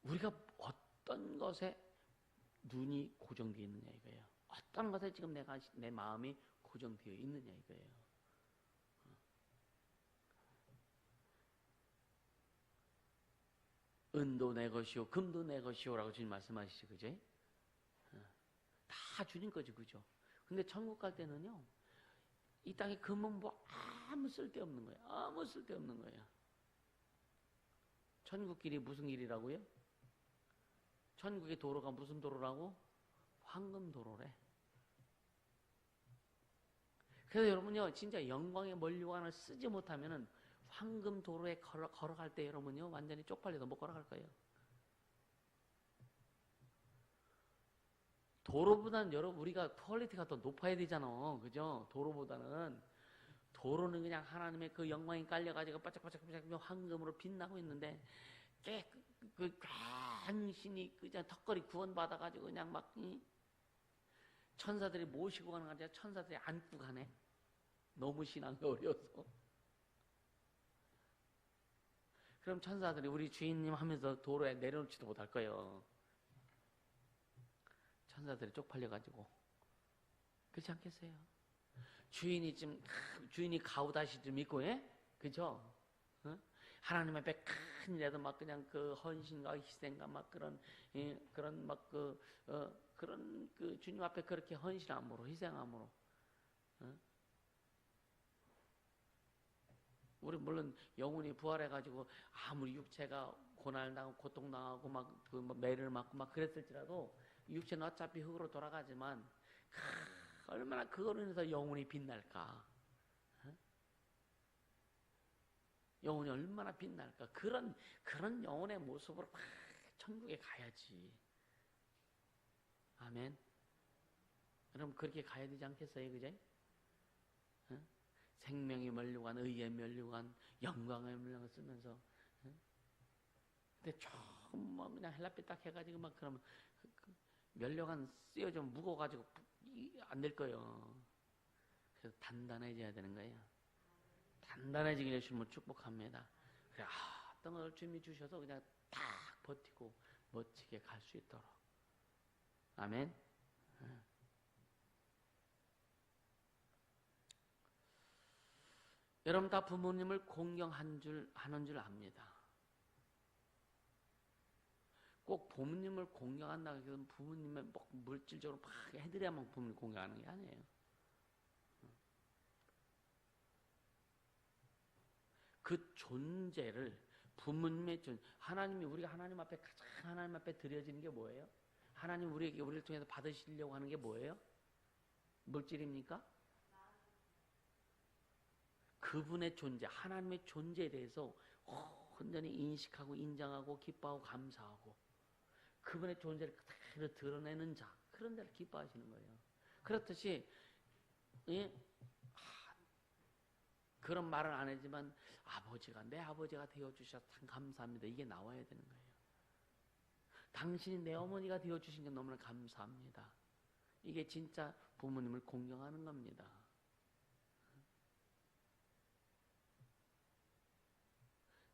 A: 우리가 어떤 것에 눈이 고정되어 있느냐 이거예요. 어떤 것에 지금 내 마음이 고정되어 있느냐 이거예요. 은도 내 것이요 금도 내 것이요라고 주님 말씀하시죠. 그죠? 다 주님 거지. 그죠? 근데 천국 갈 때는요, 이 땅에 금은 뭐 아무 쓸데없는 거예요. 아무 쓸데없는 거예요. 천국 길이 무슨 길이라고요? 천국의 도로가 무슨 도로라고? 황금 도로래. 그래서 여러분요, 진짜 영광의 멀리관을 쓰지 못하면은 황금 도로에 걸어갈 때 여러분요, 완전히 쪽팔려서 못 걸어갈 거예요. 도로보다는 여러분 우리가 퀄리티가 더 높아야 되잖아. 그죠? 도로보다는. 도로는 그냥 하나님의 그 영광이 깔려가지고 바짝바짝 황금으로 빛나고 있는데 간신히 그냥 턱걸이 구원받아가지고 그냥 막 천사들이 모시고 가는 거 아니라 천사들이 안고 가네. 너무 신앙이 어려워서. 그럼 천사들이 우리 주인님 하면서 도로에 내려놓지도 못할 거예요. 천사들이 쪽팔려가지고. 그렇지 않겠어요? 주인이 가오다시 좀 있고, 예? 그죠? 어? 하나님 앞에 큰 일에도 막 그냥 그 헌신과 희생과 막 그런, 예, 그런 막 그런 그 주님 앞에 그렇게 헌신함으로, 희생함으로. 어? 우리 물론 영혼이 부활해가지고 아무리 육체가 고난당하고 고통당하고 막 그 매를 맞고 막 그랬을지라도 육체는 어차피 흙으로 돌아가지만 얼마나 그거로 인해서 영혼이 빛날까? 어? 영혼이 얼마나 빛날까? 그런 영혼의 모습으로 막 천국에 가야지. 아멘. 여러분 그렇게 가야 되지 않겠어요, 그제? 어? 생명이 면류관, 의의 면류관, 영광의 면류관 쓰면서. 어? 근데 조금 뭐 그냥 헬라빛 딱 해가지고 막 그러면 면류관 쓰여좀 무거워가지고 안 될 거예요. 그래서 단단해져야 되는 거예요. 단단해지기를 주님을 축복합니다. 그래, 어떤 걸 주님이 주셔서 그냥 딱 버티고 멋지게 갈 수 있도록. 아멘. 여러분 다 부모님을 공경하는 줄 압니다. 꼭 부모님을 공경한다고 해서 부모님의 뭐 물질적으로 막 해드려야만 부모님을 공경하는 게 아니에요. 그 존재를 부모님의 하나님이 우리가 하나님 앞에 가장 하나님 앞에 드려지는 게 뭐예요? 하나님 우리를 통해서 받으시려고 하는 게 뭐예요? 물질입니까? 그분의 존재, 하나님의 존재에 대해서 온전히 인식하고 인정하고 기뻐하고 감사하고 그분의 존재를 그대로 드러내는 자, 그런 데를 기뻐하시는 거예요. 그렇듯이 예? 그런 말은 안 하지만 내 아버지가 되어주셔서 참 감사합니다. 이게 나와야 되는 거예요. 당신이 내 어머니가 되어주신 게 너무나 감사합니다. 이게 진짜 부모님을 공경하는 겁니다.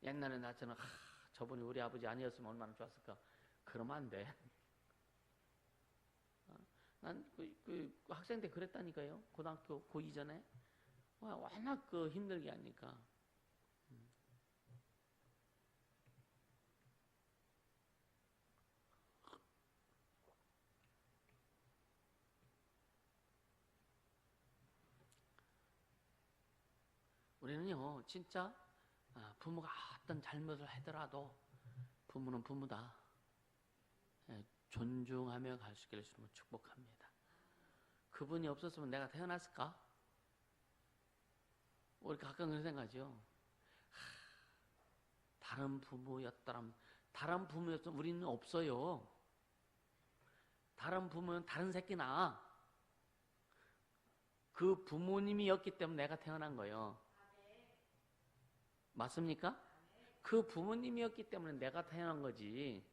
A: 옛날에 나처럼 저분이 우리 아버지 아니었으면 얼마나 좋았을까. 그러면 안 돼. 난 학생 때 그랬다니까요. 고등학교 고 이전에 워낙 힘들게 하니까. 우리는요 진짜 부모가 어떤 잘못을 하더라도 부모는 부모다. 존중하며 갈 수 있기를 주님을 축복합니다. 그분이 없었으면 내가 태어났을까? 우리 가끔 그런 생각하죠. 다른 부모였더라면, 다른 부모였으면 우리는 없어요. 다른 부모는 다른 새끼나 그 부모님이었기 때문에 내가 태어난 거예요. 맞습니까? 그 부모님이었기 때문에 내가 태어난 거지.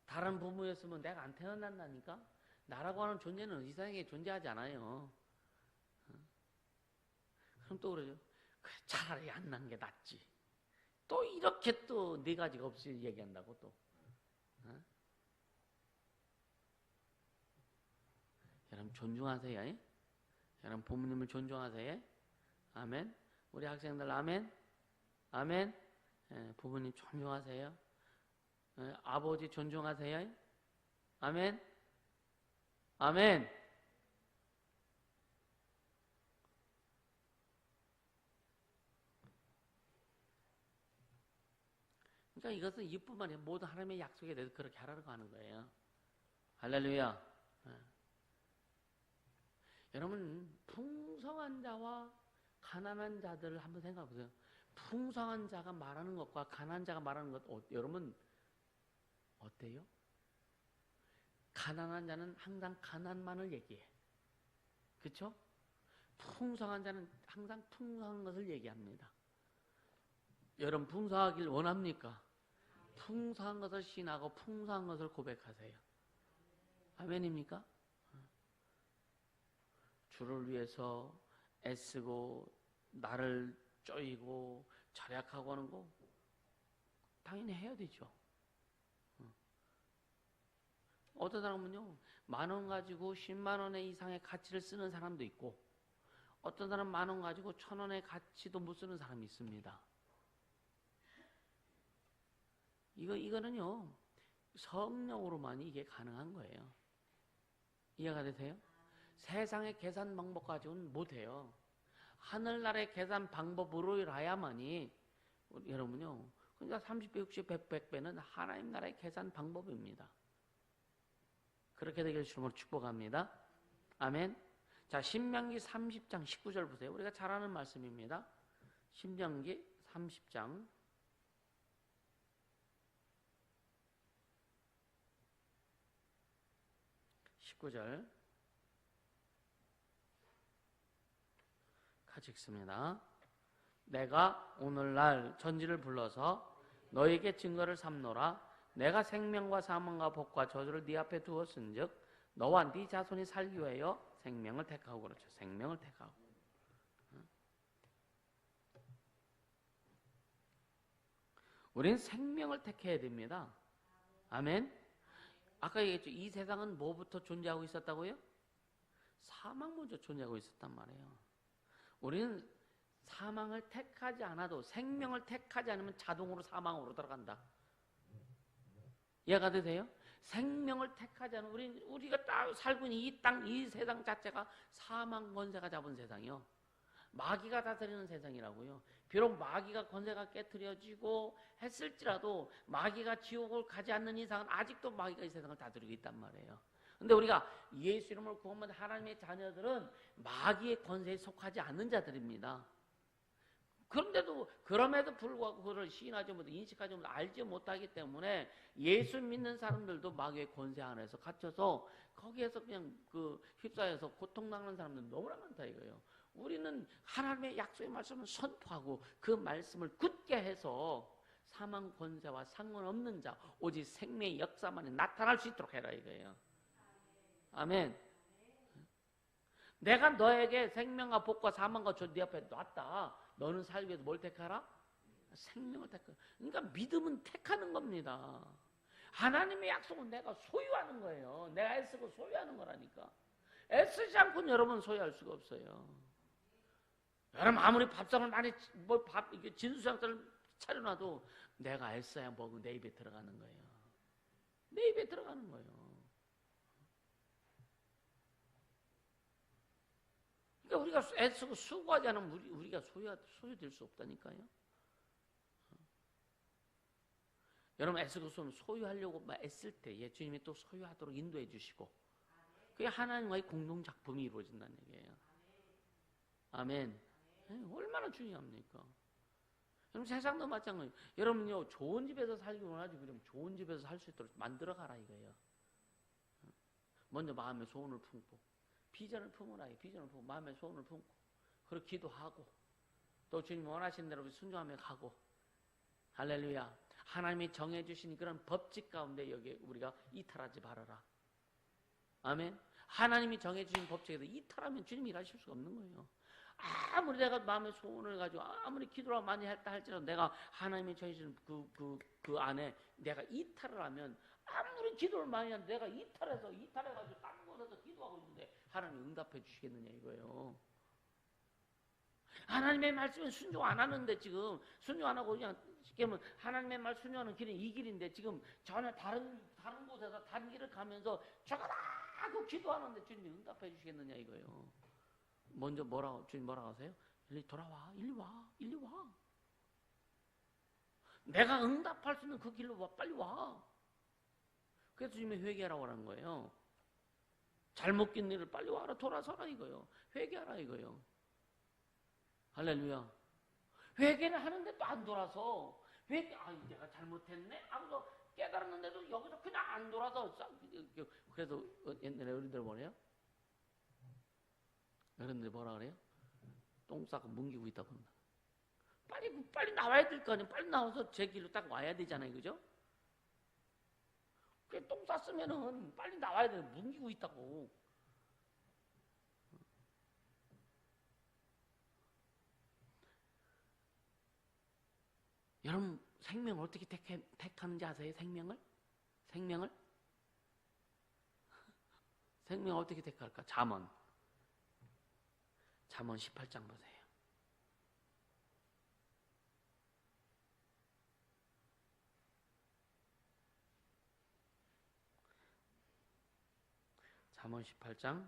A: 다른 부모였으면 내가 안 태어난다니까? 나라고 하는 존재는 이 세상에 존재하지 않아요. 그럼 또 그러죠. 그래, 차라리 안 난 게 낫지. 또 이렇게 또 네 가지가 없이 얘기한다고 또. 여러분 존중하세요. 예? 여러분 부모님을 존중하세요. 아멘. 우리 학생들 아멘. 아멘. 예, 부모님 존중하세요. 예, 아버지 존중하세요. 아멘. 아멘. 그러니까 이것은 이뿐만 아니라 모든 하나님의 약속에 대해서 그렇게 하라고 하는 거예요. 할렐루야. 예. 여러분 풍성한 자와 가난한 자들을 한번 생각해 보세요. 풍성한 자가 말하는 것과 가난한 자가 말하는 것 여러분 어때요? 가난한 자는 항상 가난만을 얘기해. 그렇죠? 풍성한 자는 항상 풍성한 것을 얘기합니다. 여러분 풍성하길 원합니까? 풍성한 것을 신하고 풍성한 것을 고백하세요. 아멘입니까? 주를 위해서 애쓰고 나를 쪼이고 절약하고 하는 거 당연히 해야 되죠. 어떤 사람은요 10,000원 가지고 10만 원 이상의 가치를 쓰는 사람도 있고, 어떤 사람은 10,000원 가지고 1,000원의 가치도 못 쓰는 사람이 있습니다. 이거는요 성령으로만이 이게 가능한 거예요. 이해가 되세요? 세상의 계산 방법 가지고는 못해요. 하늘나라의 계산 방법으로 해야만이. 여러분요, 그러니까 30배, 60배, 100배는 하나님 나라의 계산 방법입니다. 그렇게 되길 주님으로 축복합니다. 아멘. 자, 신명기 30장 19절 보세요. 우리가 잘 아는 말씀입니다. 신명기 30장 19절 같이 읽습니다. 내가 오늘날 천지를 불러서 너에게 증거를 삼노라. 내가 생명과 사망과 복과 저주를 네 앞에 두었은즉 너와 네 자손이 살기 위하여 생명을 택하고. 그렇죠. 생명을 택하고. 우리는 생명을 택해야 됩니다. 아멘. 아까 얘기했죠. 이 세상은 뭐부터 존재하고 있었다고요? 사망 먼저 존재하고 있었단 말이에요. 우리는 사망을 택하지 않아도, 생명을 택하지 않으면 자동으로 사망으로 들어간다. 이해가 되세요? 생명을 택하지 않으면 우리가 딱 살고 있는 이 땅, 이 세상 자체가 사망 권세가 잡은 세상이요. 마귀가 다스리는 세상이라고요. 비록 마귀가 권세가 깨트려지고 했을지라도 마귀가 지옥을 가지 않는 이상은 아직도 마귀가 이 세상을 다스리고 있단 말이에요. 근데 우리가 예수 이름으로 구원받은 하나님의 자녀들은 마귀의 권세에 속하지 않는 자들입니다. 그럼에도 불구하고 그걸 시인하지 못하고 인식하지 못하고 알지 못하기 때문에 예수 믿는 사람들도 마귀의 권세 안에서 갇혀서 거기에서 그냥 휩싸여서 고통당하는 사람들 너무나 많다 이거예요. 우리는 하나님의 약속의 말씀을 선포하고 그 말씀을 굳게 해서 사망 권세와 상관없는 자 오직 생명의 역사만이 나타날 수 있도록 해라 이거예요. 아멘. 내가 너에게 생명과 복과 사망과 저주 네 앞에 놨다. 너는 살기 위해서 뭘 택하라? 생명을 택하라. 그러니까 믿음은 택하는 겁니다. 하나님의 약속은 내가 소유하는 거예요. 내가 애쓰고 소유하는 거라니까. 애쓰지 않고는 여러분 소유할 수가 없어요. 여러분 아무리 밥상을 많이 진수성찬을 차려놔도 내가 애써야 먹으면 내 입에 들어가는 거예요. 내 입에 들어가는 거예요. 그러니까 우리가 애쓰고 수고하지 않으면 우리가 소유될 수 없다니까요. 여러분 애쓰고 소유하려고 애쓸 때 주님이 또 소유하도록 인도해 주시고 그게 하나님과의 공동 작품이 이루어진다는 얘기예요. 아멘. 얼마나 중요합니까? 여러분 세상도 마찬가지예요. 여러분요 좋은 집에서 살기 원하지 그러면 좋은 집에서 살 수 있도록 만들어 가라 이거예요. 먼저 마음의 소원을 품고 비전을 품으라. 비전을 품고 마음의 소원을 품고 그렇게 기도하고 또 주님 원하시는 대로 순종하며 가고. 할렐루야. 하나님이 정해주신 그런 법칙 가운데 여기 우리가 이탈하지 말아라. 아멘. 하나님이 정해주신 법칙에서 이탈하면 주님이 일하실 수가 없는 거예요. 아무리 내가 마음의 소원을 가지고 아무리 기도를 많이 했다 할지라도 내가 하나님이 정해주신 그 안에 내가 이탈을 하면 아무리 기도를 많이 하는데 내가 이탈해가지고 딴 곳에서 기도하고 있는데 하나님이 응답해 주시겠느냐 이거예요. 하나님의 말씀에 순종 안 하는데 지금 순종 안 하고 그냥 쉽게 하면 하나님의 말 순종하는 길은 이 길인데 지금 전혀 다른 곳에서 다른 길을 가면서 저거다고 기도하는데 주님이 응답해 주시겠느냐 이거예요. 먼저 주님 뭐라고 하세요? 일리 돌아와, 일리 와. 내가 응답할 수 있는 그 길로 와, 빨리 와. 그래서 주님이 회개하라고 하는 거예요. 잘못 낀 일을 빨리 와라, 돌아서라 이거예요. 회개하라 이거예요. 할렐루야. 회개는 하는데 또 안 돌아서 내가 잘못했네 하고서 깨달았는데도 여기서 그냥 안 돌아서 그래서 옛날에 어른들 뭐래요? 어른들 뭐라 그래요? 똥 싸고 뭉기고 있다고 합니다. 빨리 나와야 될 거 아니에요. 빨리 나와서 제 길로 딱 와야 되잖아요. 그죠? 그래 똥 쌌으면은 빨리 나와야 돼요. 뭉기고 있다고. 여러분 생명을 어떻게 택하는지 아세요? 생명을 어떻게 택할까? 잠언 18장 보세요. 잠언 18장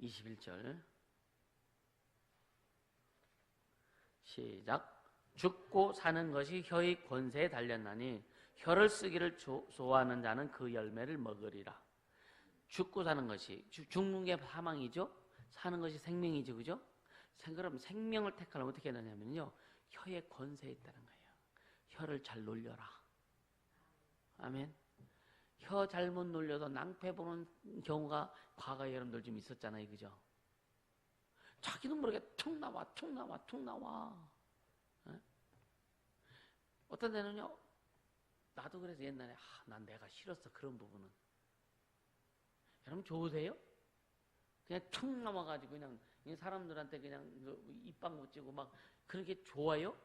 A: 21절 시작. 죽고 사는 것이 혀의 권세에 달렸나니 혀를 쓰기를 좋아하는 자는 그 열매를 먹으리라. 죽고 사는 것이, 죽는 게 사망이죠. 사는 것이 생명이죠. 그죠? 그럼 생명을 택하려면 어떻게 해야 되냐면요, 혀의 권세에 있다는 거예요. 혀를 잘 놀려라. 아멘. 혀 잘못 놀려서 낭패 보는 경우가 과거에 여러분들 좀 있었잖아요. 그죠? 자기도 모르게 툭 나와. 에? 어떤 데는요, 나도 그래서 옛날에 난 내가 싫었어. 그런 부분은. 여러분 좋으세요? 그냥 툭 나와가지고 그냥 사람들한테 그냥 입방 붙이고 막 그런 게 좋아요?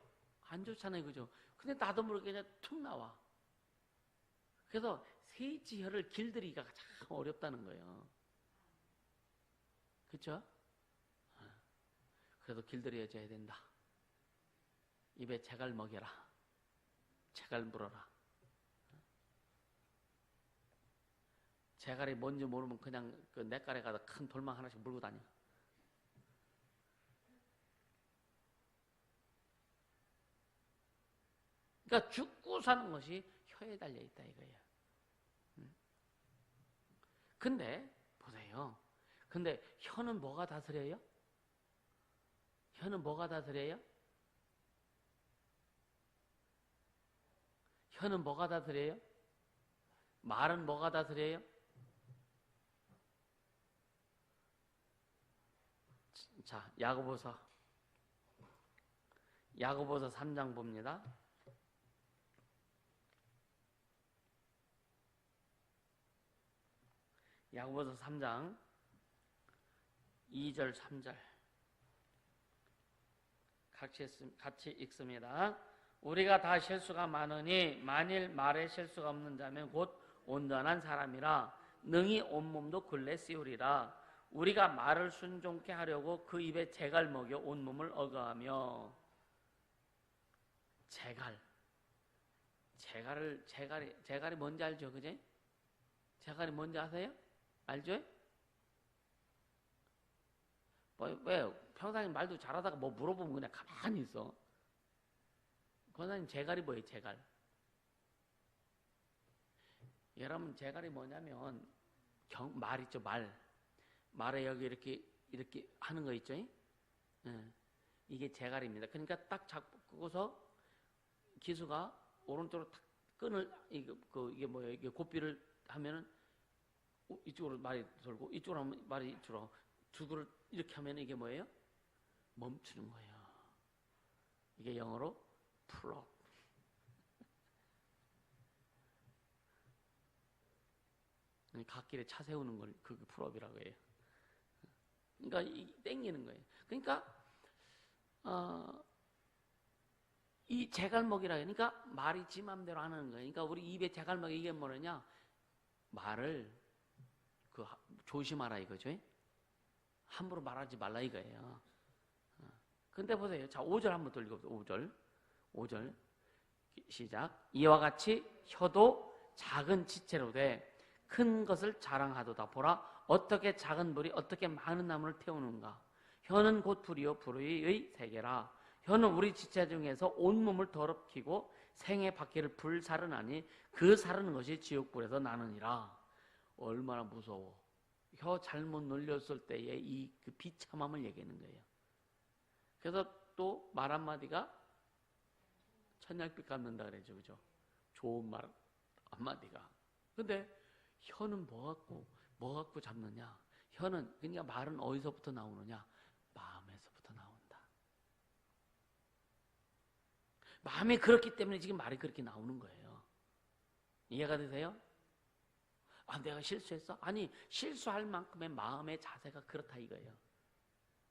A: 안 좋잖아요. 그죠? 근데 나도 모르게 그냥 툭 나와. 그래서 세지 혀를 길들이기가 참 어렵다는 거예요. 그렇죠? 그래도 길들여져야 된다. 입에 재갈 먹여라. 재갈 물어라. 재갈이 뭔지 모르면 그냥 그 냇가에 가서 큰 돌망 하나씩 물고 다녀. 그러니까 죽고 사는 것이 혀에 달려 있다 이거예요. 근데 보세요. 근데 혀는 뭐가 다스려요? 혀는 뭐가 다스려요? 혀는 뭐가 다스려요? 말은 뭐가 다스려요? 자, 야고보서 3장 봅니다. 야고보서 3장 2절 3절 같이 읽습니다. 우리가 다 실수가 많으니 만일 말에 실수가 없는 자면 곧 온전한 사람이라 능히 온몸도 굴레 씌우리라. 우리가 말을 순종케 하려고 그 입에 재갈 먹여 온몸을 억어하며. 재갈이 뭔지 알죠? 그제? 재갈이 뭔지 아세요? 알죠? 왜 평상시 말도 잘하다가 뭐 물어보면 그냥 가만히 있어. 권사님 재갈이 뭐예요? 재갈. 여러분 재갈이 뭐냐면 말 있죠? 말에 여기 이렇게 하는 거 있죠? 이게 재갈입니다. 그러니까 딱 잡고서 기수가 오른쪽으로 탁 끈을 이게 뭐예요? 이게 고삐를 하면은 이쪽으로 말이 돌고 이쪽으로 하면 말이 이쪽으로 두 그를 이렇게 하면 이게 뭐예요? 멈추는 거예요. 이게 영어로 풀업. 갓길에 차 세우는 걸 그게 풀업이라고 해요. 그러니까 땡기는 거예요. 그러니까 이 재갈먹이라 그러니까 말이 지 맘대로 하는 거예요. 그러니까 우리 입에 재갈먹이 이게 뭐냐? 말을 조심하라 이거죠. 함부로 말하지 말라 이거예요. 근데 보세요. 자, 5절 한번 더 읽어보세요. 5절 시작. 이와 같이 혀도 작은 지체로 돼 큰 것을 자랑하도다. 보라, 어떻게 작은 불이 어떻게 많은 나무를 태우는가. 혀는 곧 불이요 불의 세계라. 혀는 우리 지체 중에서 온몸을 더럽히고 생의 바퀴를 불사르나니 그 사르는 것이 지옥불에서 나느니라. 얼마나 무서워. 혀 잘못 놀렸을 때의 그 비참함을 얘기하는 거예요. 그래서 또 말 한마디가 천냥빛 갚는다 그러죠. 그죠? 좋은 말 한마디가. 근데 혀는 뭐 갖고 잡느냐? 혀는, 그러니까 말은 어디서부터 나오느냐? 마음에서부터 나온다. 마음이 그렇기 때문에 지금 말이 그렇게 나오는 거예요. 이해가 되세요? 내가 실수했어? 아니, 실수할 만큼의 마음의 자세가 그렇다 이거예요.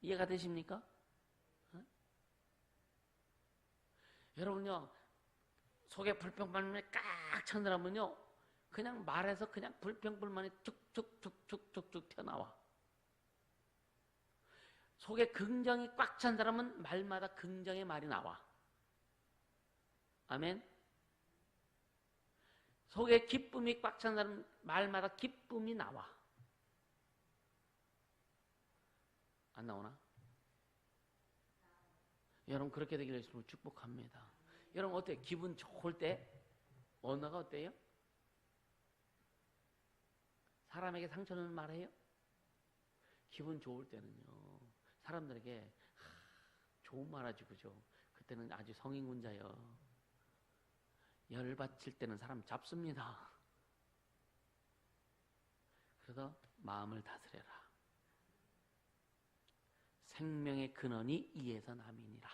A: 이해가 되십니까? 여러분요, 속에 불평불만이 꽉 찬 사람은요, 그냥 말해서 그냥 불평불만이 툭툭툭툭툭툭 튀어나와. 속에 긍정이 꽉 찬 사람은 말마다 긍정의 말이 나와. 아멘. 속에 기쁨이 꽉 찬 사람은 말마다 기쁨이 나와. 안 나오나? 여러분 그렇게 되기를 주로 축복합니다. 여러분 어때요? 기분 좋을 때 언어가 어때요? 사람에게 상처는 말해요? 기분 좋을 때는요, 사람들에게 좋은 말 하지, 그죠? 그때는 아주 성인군자요. 열받칠 때는 사람 잡습니다. 그래서 마음을 다스려라. 생명의 근원이 이에서 남이니라.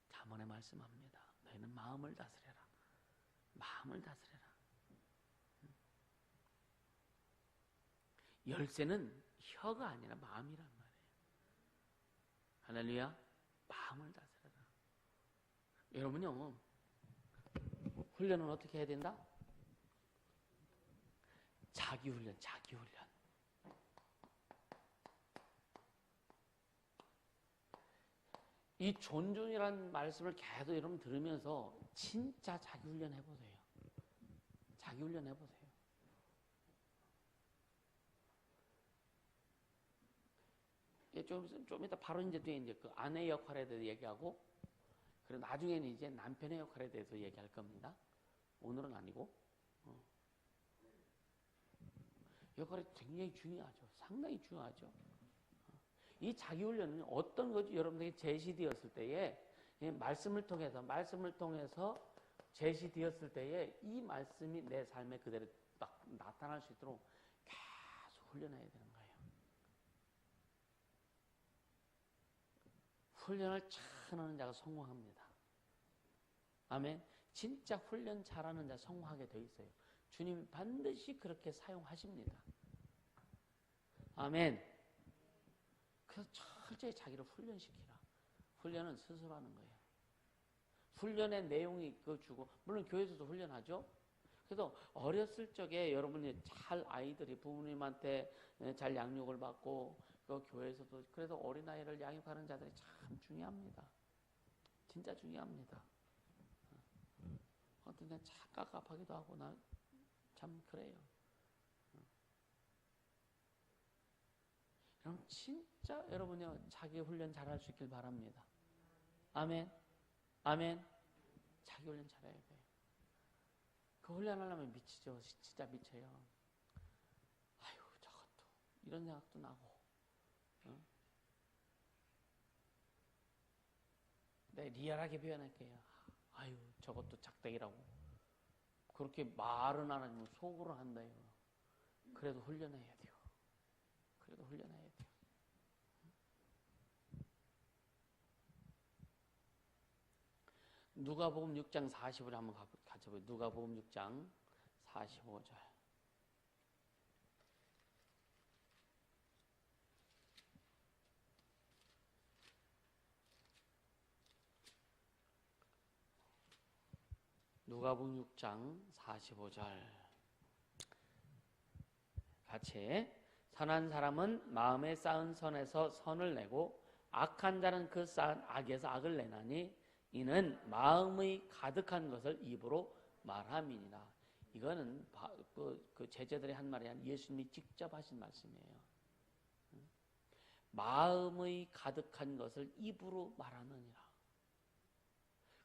A: 잠언에 말씀합니다. 너희는 마음을 다스려라. 마음을 다스려라. 열쇠는 혀가 아니라 마음이란 말이에요. 할렐루야. 마음을 다스려라. 여러분요, 훈련은 어떻게 해야 된다? 자기훈련, 자기훈련. 이 존중이라는 말씀을 계속 여러분 들으면서 진짜 자기훈련 해보세요. 자기훈련 해보세요. 좀 이따 바로 이제 뒤에 이제 그 아내 역할에 대해서 얘기하고, 그리고 나중에는 이제 남편의 역할에 대해서 얘기할 겁니다. 오늘은 아니고. 역할이 굉장히 중요하죠. 상당히 중요하죠. 이 자기훈련은 어떤 것이 여러분에게 제시되었을 때에, 말씀을 통해서 제시되었을 때에 이 말씀이 내 삶에 그대로 딱 나타날 수 있도록 계속 훈련해야 되는 거예요. 훈련을 잘하는 자가 성공합니다. 아멘. 진짜 훈련 잘하는 자 성공하게 돼 있어요. 주님 반드시 그렇게 사용하십니다. 아멘. 그래서 철저히 자기를 훈련시키라. 훈련은 스스로 하는 거예요. 훈련의 내용이 그 주고, 물론 교회에서도 훈련하죠. 그래서 어렸을 적에 여러분이 잘 아이들이 부모님한테 잘 양육을 받고, 그 교회에서도, 그래서 어린아이를 양육하는 자들이 참 중요합니다. 진짜 중요합니다. 어떤 데는 참 깝깝하기도 하고, 나 참 그래요. 그럼 진짜 여러분요, 자기 훈련 잘할 수 있길 바랍니다. 아멘. 아멘. 자기 훈련 잘해야 돼요. 그 훈련하려면 미치죠. 진짜 미쳐요. 아유, 저것도 이런 생각도 나고, 네, 리얼하게 표현할게요. 아유, 저것도 작대기라고. 그렇게 말은 안 하지만 속으로 한다요. 그래도 훈련해야 돼요. 그래도 훈련해야 돼요. 누가복음 6장 45절 한번 같이 보세요. 누가복음 6장 45절. 누가복음 6장 45절. 같이. 선한 사람은 마음에 쌓은 선에서 선을 내고 악한 자는 그 쌓은 악에서 악을 내나니 이는 마음의 가득한 것을 입으로 말함이니라. 이거는 그 제자들이 한 말이 아니라 예수님이 직접 하신 말씀이에요. 마음의 가득한 것을 입으로 말하느니라.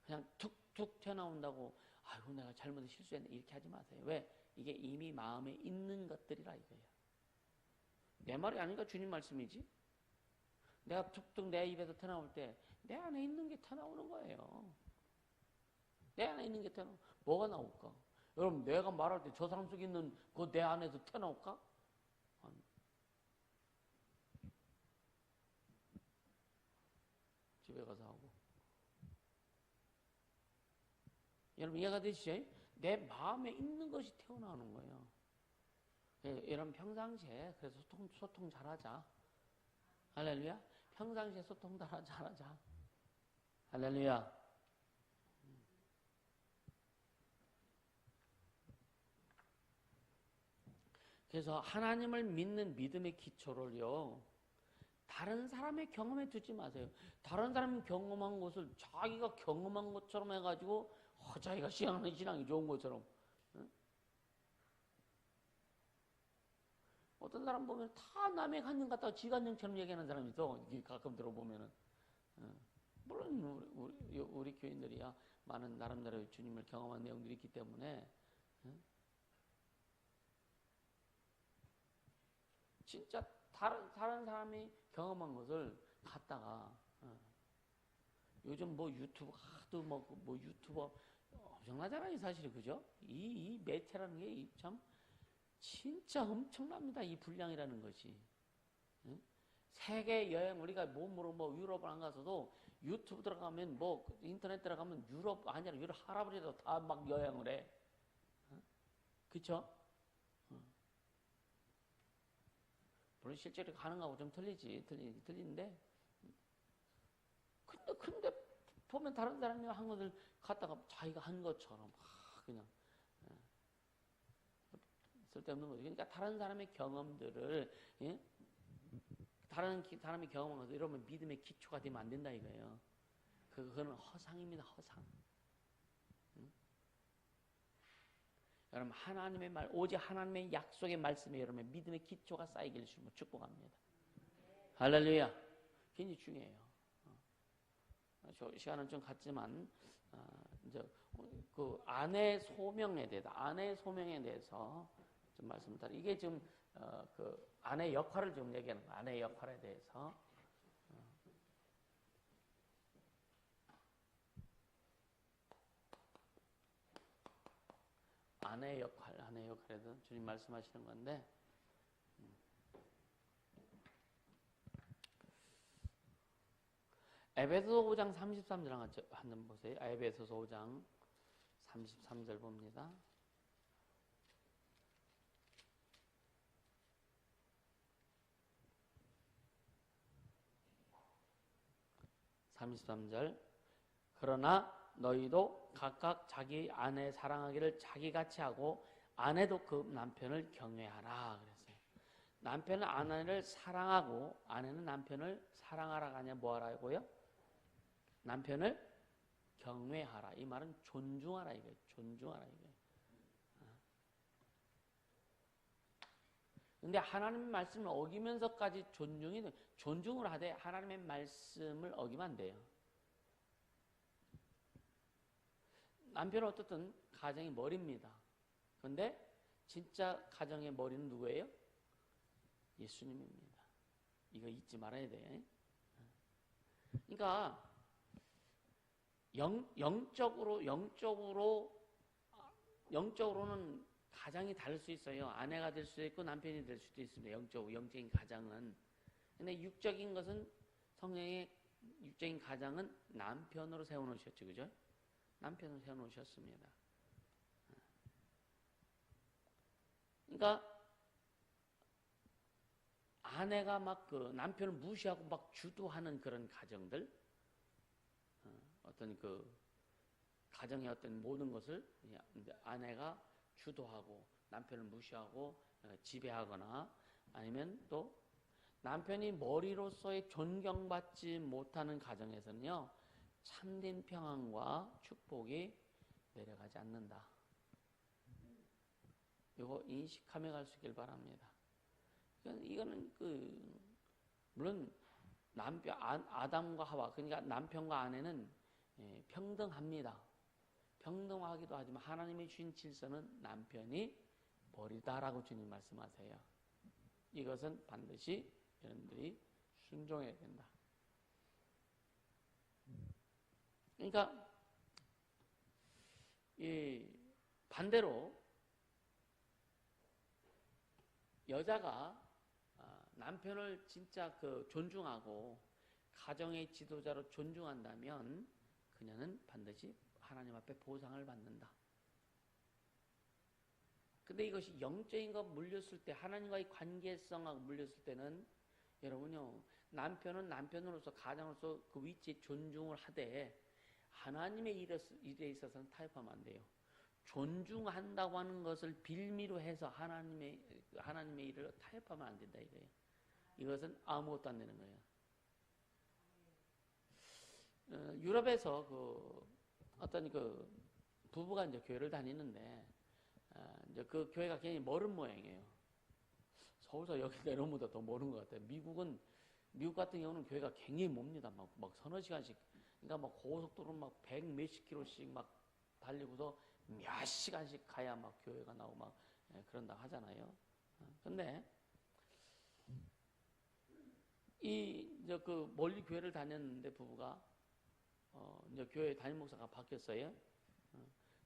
A: 그냥 툭툭 튀어나온다고 아이고 내가 잘못해 실수했네 이렇게 하지 마세요. 왜? 이게 이미 마음에 있는 것들이라 이거예요. 내 말이 아닌가 주님 말씀이지? 내가 툭툭 내 입에서 튀어나올 때 내 안에 있는 게 튀어나오는 거예요. 내 안에 있는 게 튀어나오는 뭐가 나올까? 여러분 내가 말할 때 저 사람 속에 있는 그 내 안에서 튀어나올까? 아니. 집에 가서 하고. 여러분 이해가 되시죠? 내 마음에 있는 것이 튀어나오는 거예요. 여러분 평상시에 그래서 소통 잘하자. 할렐루야. 평상시에 소통 잘하자. 할렐루야. 그래서 하나님을 믿는 믿음의 기초를요, 다른 사람의 경험에 두지 마세요. 다른 사람이 경험한 것을 자기가 경험한 것처럼 해가지고 자기가 신앙하는 신앙이 좋은 것처럼. 응? 어떤 사람 보면 다 남의 간증 갖다가 지 간증처럼 얘기하는 사람이 있어. 가끔 들어보면은. 응. 물론 우리 교인들이야 많은 나름대로 주님을 경험한 내용들이 있기 때문에, 응? 진짜 다른 사람이 경험한 것을 갖다가, 요즘 뭐 유튜브 하도 뭐 유튜버 엄청나잖아요, 사실은. 그죠? 이 매체라는 게 참 진짜 엄청납니다. 이 분량이라는 것이. 응? 세계 여행, 우리가 몸으로 뭐 유럽을 안 가서도 유튜브 들어가면, 뭐 인터넷 들어가면 유럽 아니라 유럽 할아버지도 다 막 여행을 해. 응? 그쵸? 물론 실제로 가는 거하고 좀 틀리는데, 근데 보면 다른 사람이 한 것을 갖다가 자기가 한 것처럼 그냥 쓸데없는 거죠. 그러니까 다른 사람의 경험들을, 예? 다른 사람이 경험한 것을 이러면 믿음의 기초가 되면 안 된다 이거예요. 그거는 허상입니다. 허상. 응? 여러분 하나님의 말, 오직 하나님의 약속의 말씀에 여러분 믿음의 기초가 쌓이기를 주님으로 축복합니다. 할렐루야. 굉장히 중요해요. 시간은 좀 갔지만, 이제 그 아내 소명에 대해서 좀 말씀드립니다. 이게 지금 그 아내 역할을 좀 얘기하는 거예요. 아내 역할에 대해서. 아내 역할에도 주님 말씀하시는 건데, 에베소서 5장 33절 한번 보세요. 에베소서 5장 33절 봅니다. 33절. 그러나 너희도 각각 자기 아내 사랑하기를 자기같이 하고 아내도 그 남편을 경외하라 그랬어요. 남편은 아내를 사랑하고 아내는 남편을 사랑하라가 아니라 뭐하라고요? 남편을 경외하라. 이 말은 존중하라 이거예요. 존중하라 이거예요. 근데 하나님의 말씀을 어기면서까지 존중을 하되 하나님의 말씀을 어기면 안 돼요. 남편은 어떻든 가정의 머리입니다. 그런데 진짜 가정의 머리는 누구예요? 예수님입니다. 이거 잊지 말아야 돼. 그러니까 영적으로는 가장이 다를 수 있어요. 아내가 될 수도 있고 남편이 될 수도 있습니다. 영적인 가장은. 근데 육적인 것은 성령의 육적인 가장은 남편으로 세워놓으셨죠. 그죠? 남편으로 세워놓으셨습니다. 그러니까 아내가 막 그 남편을 무시하고 막 주도하는 그런 가정들, 어떤 그 가정의 어떤 모든 것을 아내가 주도하고 남편을 무시하고 지배하거나, 아니면 또 남편이 머리로서의 존경받지 못하는 가정에서는요, 참된 평안과 축복이 내려가지 않는다. 이거 인식하며 갈 수 있길 바랍니다. 이거는 물론 아담과 하와, 그러니까 남편과 아내는 평등합니다. 평등하기도 하지만 하나님이 주신 질서는 남편이 머리다라고 주님 말씀하세요. 이것은 반드시 여러분들이 순종해야 된다. 그러니까 반대로 여자가 남편을 진짜 존중하고 가정의 지도자로 존중한다면 그녀는 반드시 하나님 앞에 보상을 받는다. 근데 이것이 영적인 것 물렸을 때, 하나님과의 관계성하고 물렸을 때는 여러분요, 남편은 남편으로서 가장으로서 그 위치에 존중을 하되 하나님의 일에 있어서는 타협하면 안 돼요. 존중한다고 하는 것을 빌미로 해서 하나님의 일을 타협하면 안 된다 이거예요. 이것은 아무것도 안 되는 거예요. 유럽에서 어떤 부부가 이제 교회를 다니는데, 이제 그 교회가 굉장히 멀은 모양이에요. 서울서 여기 내려오면 더 멀은 것 같아요. 미국 같은 경우는 교회가 굉장히 멉니다. 막 서너 시간씩. 그러니까 막 고속도로 막 100 몇십 킬로씩 막 달리고서 몇 시간씩 가야 막 교회가 나오고 막 그런다 하잖아요. 근데 이제 멀리 교회를 다녔는데 부부가 이제 교회 담임 목사가 바뀌었어요.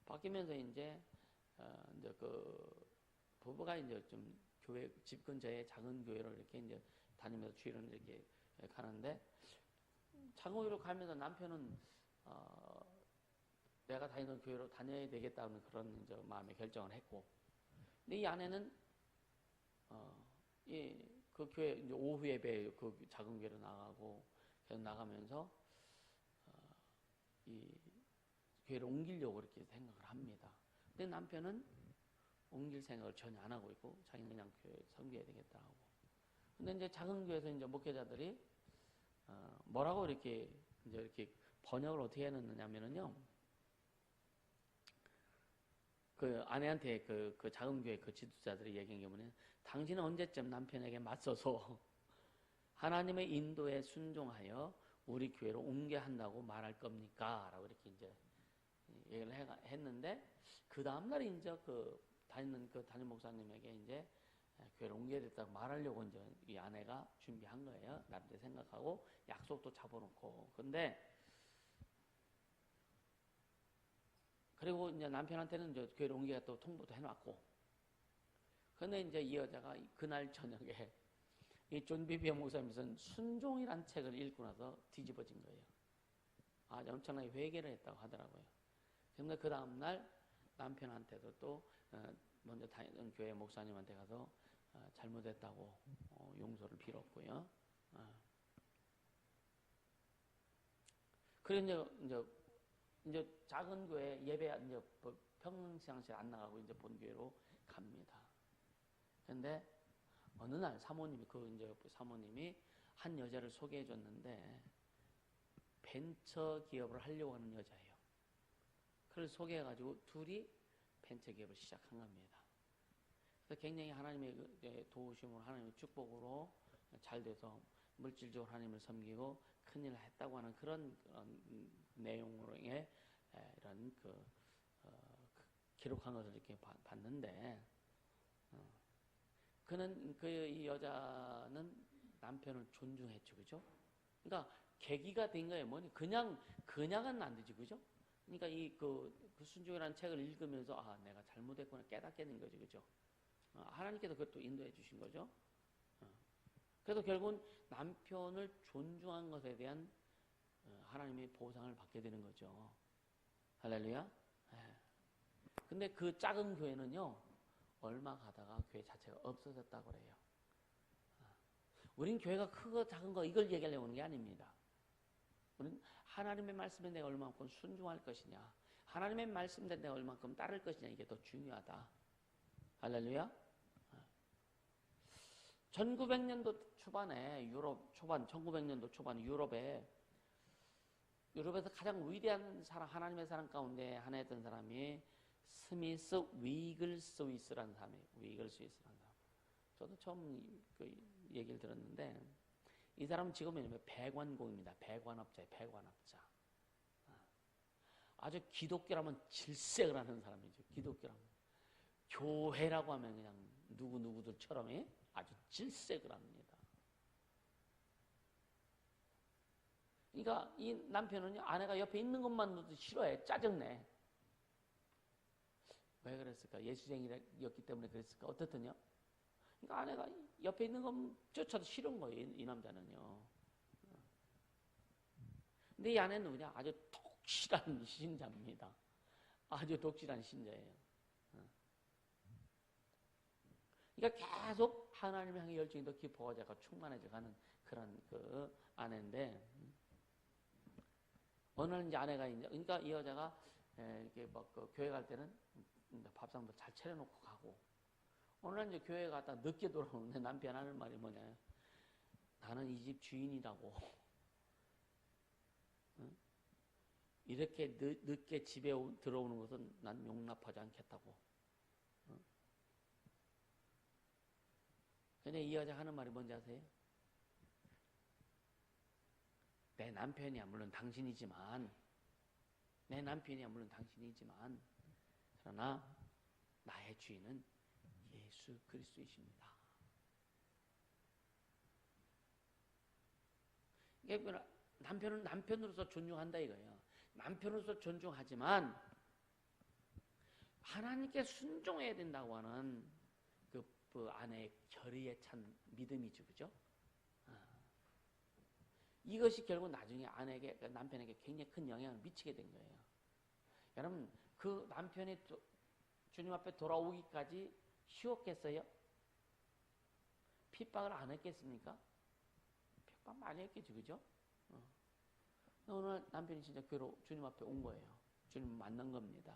A: 바뀌면서 이제 부부가 이제 좀 교회 집 근처에 작은 교회를 이렇게 이제 다니면서 주일은 이렇게 가는데, 작은 교회로 가면서 남편은 내가 다니던 교회로 다녀야 되겠다는 그런 이제 마음의 결정을 했고, 근데 이 아내는 그 교회 이제 오후 예배 그 작은 교회로 나가고 계속 나가면서 이 교회를 옮기려고 그렇게 생각을 합니다. 근데 남편은 옮길 생각을 전혀 안 하고 있고 자기는 그냥 교회 섬겨야 되겠다 하고. 근데 이제 작은 교회에서 이제 목회자들이 뭐라고 이렇게 번역을 어떻게 해놓느냐면요, 그 아내한테 그 작은 교회 그 지도자들이 얘기한 게 뭐냐면, 당신은 언제쯤 남편에게 맞서서 하나님의 인도에 순종하여 우리 교회로 옮겨야 한다고 말할 겁니까? 라고 이렇게 이제 얘기를 했는데, 그 다음날 이제 다니는 담임 목사님에게 이제 교회를 옮겨야 됐다고 말하려고 이제 이 아내가 준비한 거예요. 나름대로 생각하고 약속도 잡아놓고. 근데 그리고 이제 남편한테는 이제 교회를 옮겨야 또 통보도 해놨고. 근데 이제 이 여자가 그날 저녁에 이 존 비비어 목사님이 쓴 순종이란 책을 읽고 나서 뒤집어진 거예요. 아주 엄청나게 회개를 했다고 하더라고요. 그런데 그 다음날 남편한테도 또 먼저 다니던 교회 목사님한테 가서 잘못했다고 용서를 빌었고요. 그래서 이제 작은 교회 예배 이제 평상시에 안 나가고 이제 본교회로 갑니다. 근데 어느 날 사모님이 한 여자를 소개해 줬는데 벤처 기업을 하려고 하는 여자예요. 그걸 소개해가지고 둘이 벤처 기업을 시작한 겁니다. 그래서 굉장히 하나님의 도우심으로, 하나님의 축복으로 잘 돼서 물질적으로 하나님을 섬기고 큰일을 했다고 하는 그런 내용으로의 이런 기록한 것을 이렇게 봤는데, 이 여자는 남편을 존중했죠, 그죠? 그러니까 계기가 된 거예요. 뭐니? 그냥은 안 되지, 그죠? 그러니까 그 순종이라는 책을 읽으면서 내가 잘못했구나 깨닫게 된 거죠, 그죠? 하나님께서 그것도 인도해 주신 거죠. 그래서 결국은 남편을 존중한 것에 대한 하나님의 보상을 받게 되는 거죠. 할렐루야. 근데 그 작은 교회는요, 얼마 가다가 교회 자체가 없어졌다고 그래요. 우린 교회가 크고 작은 거 이걸 얘기하려고 하는 게 아닙니다. 우린 하나님의 말씀에 내가 얼마만큼 순종할 것이냐, 하나님의 말씀에 내가 얼마만큼 따를 것이냐, 이게 더 중요하다. 할렐루야. 1900년도 초반에 1900년도 초반에 유럽에서 가장 위대한 사람, 하나님의 사람 가운데 하나였던 사람이 스미스 위글스위스라는 사람이에요. 위글스위스라는 사람. 저도 처음 그 얘기를 들었는데, 이 사람은 지금은 배관공입니다. 배관업자예요. 배관업자. 아주 기독교라면 질색을 하는 사람이죠. 기독교라면. 교회라고 하면 그냥 누구누구들처럼 아주 질색을 합니다. 그러니까 이 남편은 아내가 옆에 있는 것만으로도 싫어해. 짜증내. 왜 그랬을까? 예수쟁이였기 때문에 그랬을까? 어떻든요? 그러니까 아내가 옆에 있는 것조차도 싫은 거예요. 이 남자는요. 근데 이 아내는 그냥 아주 독실한 신자입니다. 아주 독실한 신자예요. 그러니까 계속 하나님을 향해 열정이 더 깊어가지고 충만해져가는 그런 아내인데, 어느 날 이제 아내가 그러니까 이 여자가 이렇게 막그 교회 갈 때는 밥상도 잘 차려놓고 가고, 오늘 이제 교회 갔다 늦게 돌아오는데 남편 하는 말이 뭐냐, 나는 이 집 주인이라고. 응? 이렇게 늦게 집에 들어오는 것은 난 용납하지 않겠다고. 응? 근데 이 여자 하는 말이 뭔지 아세요? 내 남편이야 물론 당신이지만, 그러나 나의 주인은 예수 그리스도이십니다. 그러니까 남편은 남편으로서 존중한다 이거예요. 남편으로서 존중하지만 하나님께 순종해야 된다고 하는 그 아내의 결의에 찬 믿음이죠, 그죠? 이것이 결국 나중에 남편에게 굉장히 큰 영향을 미치게 된 거예요. 여러분, 그 남편이 주님 앞에 돌아오기까지 쉬웠겠어요? 핍박을 안 했겠습니까? 핍박 많이 했겠죠, 그죠? 오늘 남편이 진짜 주님 앞에 온 거예요. 주님 만난 겁니다.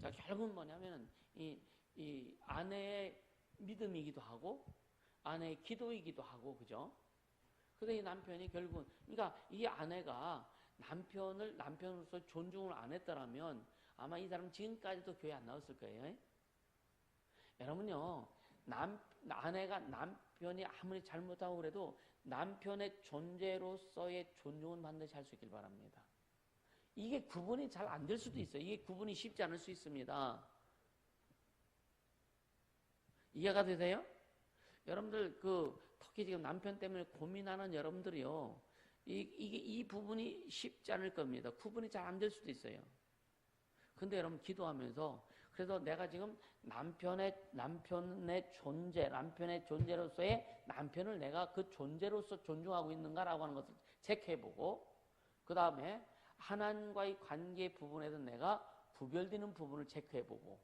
A: 자, 결국은 뭐냐면, 이 아내의 믿음이기도 하고, 아내의 기도이기도 하고, 그죠? 근데 이 남편이 결국은, 그러니까 이 아내가 남편으로서 존중을 안 했더라면 아마 이 사람 지금까지도 교회 안 나왔을 거예요. 여러분요, 아내가 남편이 아무리 잘못하고 그래도 남편의 존재로서의 존중은 반드시 할 수 있길 바랍니다. 이게 구분이 잘 안 될 수도 있어요. 이게 구분이 쉽지 않을 수 있습니다. 이해가 되세요? 여러분들 특히 지금 남편 때문에 고민하는 여러분들이요, 이 부분이 쉽지 않을 겁니다. 구분이 잘 안 될 수도 있어요. 근데 여러분 기도하면서, 그래서 내가 지금 남편의 존재로서의 남편을 내가 그 존재로서 존중하고 있는가라고 하는 것을 체크해보고, 그 다음에 하나님과의 관계 부분에서 내가 구별되는 부분을 체크해보고,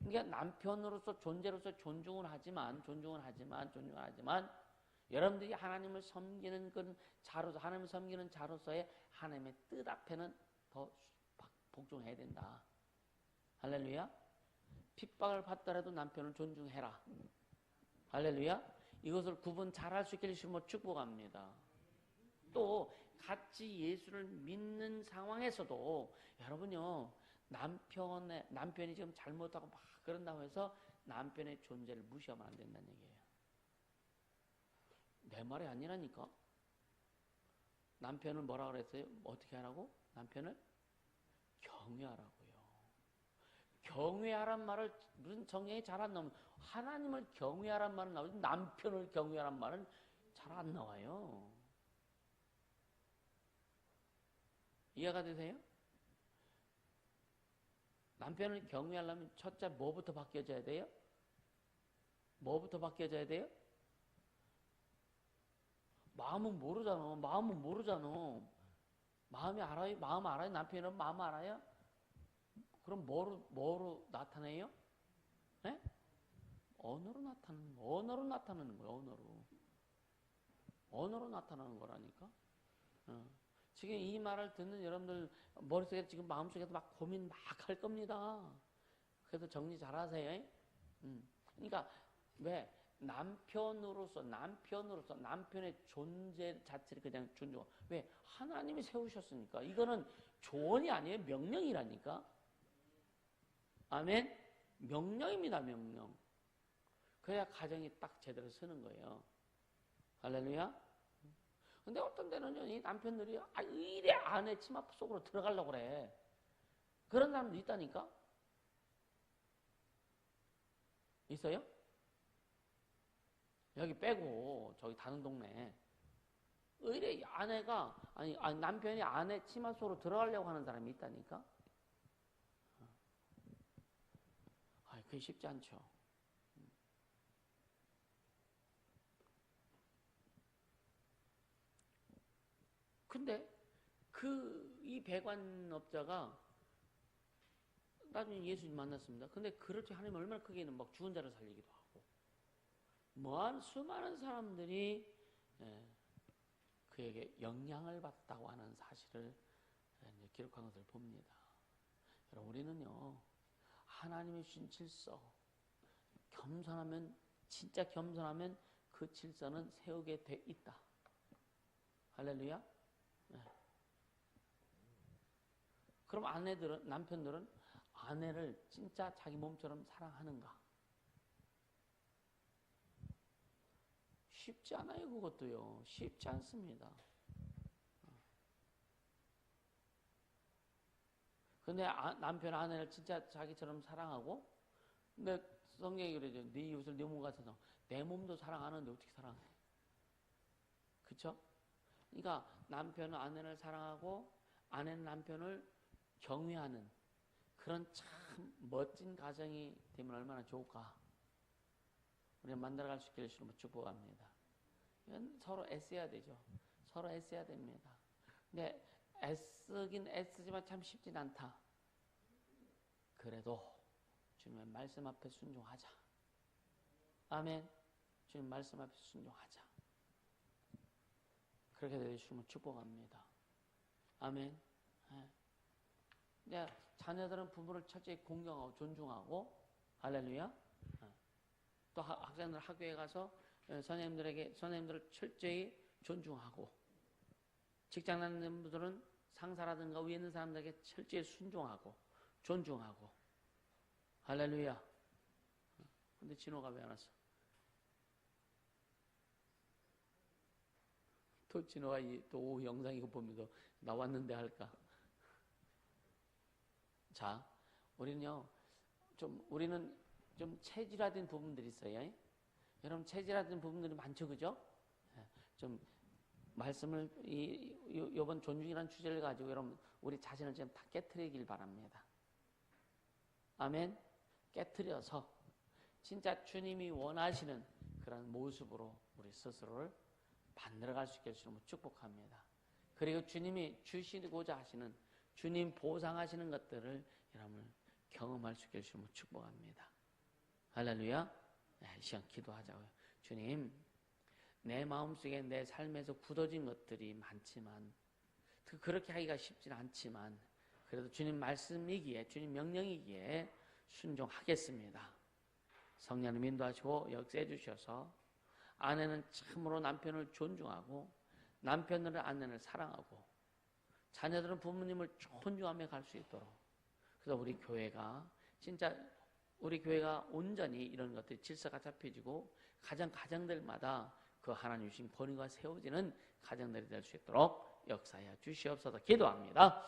A: 그러니까 남편으로서 존재로서 존중은 하지만 여러분들이 하나님을 섬기는 하나님을 섬기는 자로서의 하나님의 뜻 앞에는 더 복종해야 된다. 할렐루야. 핍박을 받더라도 남편을 존중해라. 할렐루야. 이것을 구분 잘할 수 있기를 주님으로 축복합니다. 또 같이 예수를 믿는 상황에서도 여러분요, 남편이 지금 잘못하고 막 그런다고 해서 남편의 존재를 무시하면 안 된다는 얘기예요. 내 말이 아니라니까. 남편을 뭐라 그랬어요? 어떻게 하라고? 남편을 경외하라고요. 경외하란 말을 무슨 정령이 잘 안 나오면, 하나님을 경외하란 말은 나오지 남편을 경외하란 말은 잘 안 나와요. 이해가 되세요? 남편을 경외하려면 첫째 뭐부터 바뀌어져야 돼요? 뭐부터 바뀌어져야 돼요? 마음은 모르잖아. 마음이 알아요? 마음 알아요? 남편은 마음 알아요? 그럼 뭐로 나타내요? 네? 언어로 나타내는 거예요. 언어로 나타나는 거라니까. 지금 이 말을 듣는 여러분들 머릿속에 지금 마음속에서 막 고민 막 할 겁니다. 그래서 정리 잘 하세요. 그러니까 왜? 남편으로서 남편의 존재 자체를 그냥 존중하고. 왜? 하나님이 세우셨으니까. 이거는 조언이 아니에요. 명령이라니까. 아멘? 명령입니다. 명령. 그래야 가정이 딱 제대로 서는 거예요. 할렐루야. 근데 어떤 데는요, 이 남편들이 이래 아내 치마 속으로 들어가려고 그래. 그런 사람도 있다니까? 있어요? 여기 빼고 저기 다른 동네. 의뢰 남편이 아내 치마 속으로 들어가려고 하는 사람이 있다니까? 그게 쉽지 않죠. 근데 이 배관업자가 나중에 예수님 만났습니다. 근데 그렇게 하나님 얼마나 크게는 막 죽은 자를 살리기도 하고, 수많은 사람들이 그에게 영향을 받았다고 하는 사실을 이제 기록한 것을 봅니다. 여러분, 우리는요, 하나님의 주신 질서, 겸손하면, 진짜 겸손하면 그 질서는 세우게 돼 있다. 할렐루야. 네. 그럼 남편들은 아내를 진짜 자기 몸처럼 사랑하는가? 쉽지 않아요, 그것도요. 쉽지 않습니다. 근데 남편 아내를 진짜 자기처럼 사랑하고, 근데 성경이 그러죠. 네 이웃을 네 몸 같아서. 내 몸도 사랑하는데 어떻게 사랑해? 그쵸? 그러니까 남편은 아내를 사랑하고 아내는 남편을 경외하는 그런 참 멋진 가정이 되면 얼마나 좋을까? 우리가 만들어갈 수 있기를 주님으로 축복합니다. 이건 서로 애써야 되죠. 서로 애써야 됩니다. 근데 애쓰긴 애쓰지만 참 쉽진 않다. 그래도 주님의 말씀 앞에 순종하자. 아멘. 주님 말씀 앞에 순종하자. 그렇게 되어 주님을 축복합니다. 아멘. 네. 이제 자녀들은 부모를 철저히 공경하고 존중하고, 할렐루야. 또 학생들 학교에 가서 선생님들을 철저히 존중하고, 직장 다니는 분들은 상사라든가 위에 있는 사람들에게 철저히 순종하고 존중하고. 할렐루야. 근데 진호가 왜 안 왔어? 또 진호가 또 오후 영상 이거 보면서 나왔는데 할까? 자, 우리는 좀 체질화된 부분들이 있어요. 여러분, 체질화된 부분들이 많죠, 그죠? 좀 말씀을 이번 존중이라는 주제를 가지고 여러분 우리 자신을 좀 다 깨트리길 바랍니다. 아멘. 깨트려서 진짜 주님이 원하시는 그런 모습으로 우리 스스로를 만들어갈 수 있게 해주시면 축복합니다. 그리고 주님이 주시고자 하시는, 주님 보상하시는 것들을 여러분 경험할 수 있게 해주시면 축복합니다. 할렐루야. 네, 이 시간 기도하자고요. 주님, 내 마음속에 내 삶에서 굳어진 것들이 많지만, 그렇게 하기가 쉽진 않지만, 그래도 주님 말씀이기에, 주님 명령이기에 순종하겠습니다. 성령님 인도하시고 역사해 주셔서 아내는 참으로 남편을 존중하고, 남편은 아내를 사랑하고, 자녀들은 부모님을 존중하며 갈 수 있도록, 그래서 우리 교회가 온전히 이런 것들이 질서가 잡혀지고 가정들마다 그 하나님 주신 권위가 세워지는 가정들이 될 수 있도록 역사하여 주시옵소서. 기도합니다.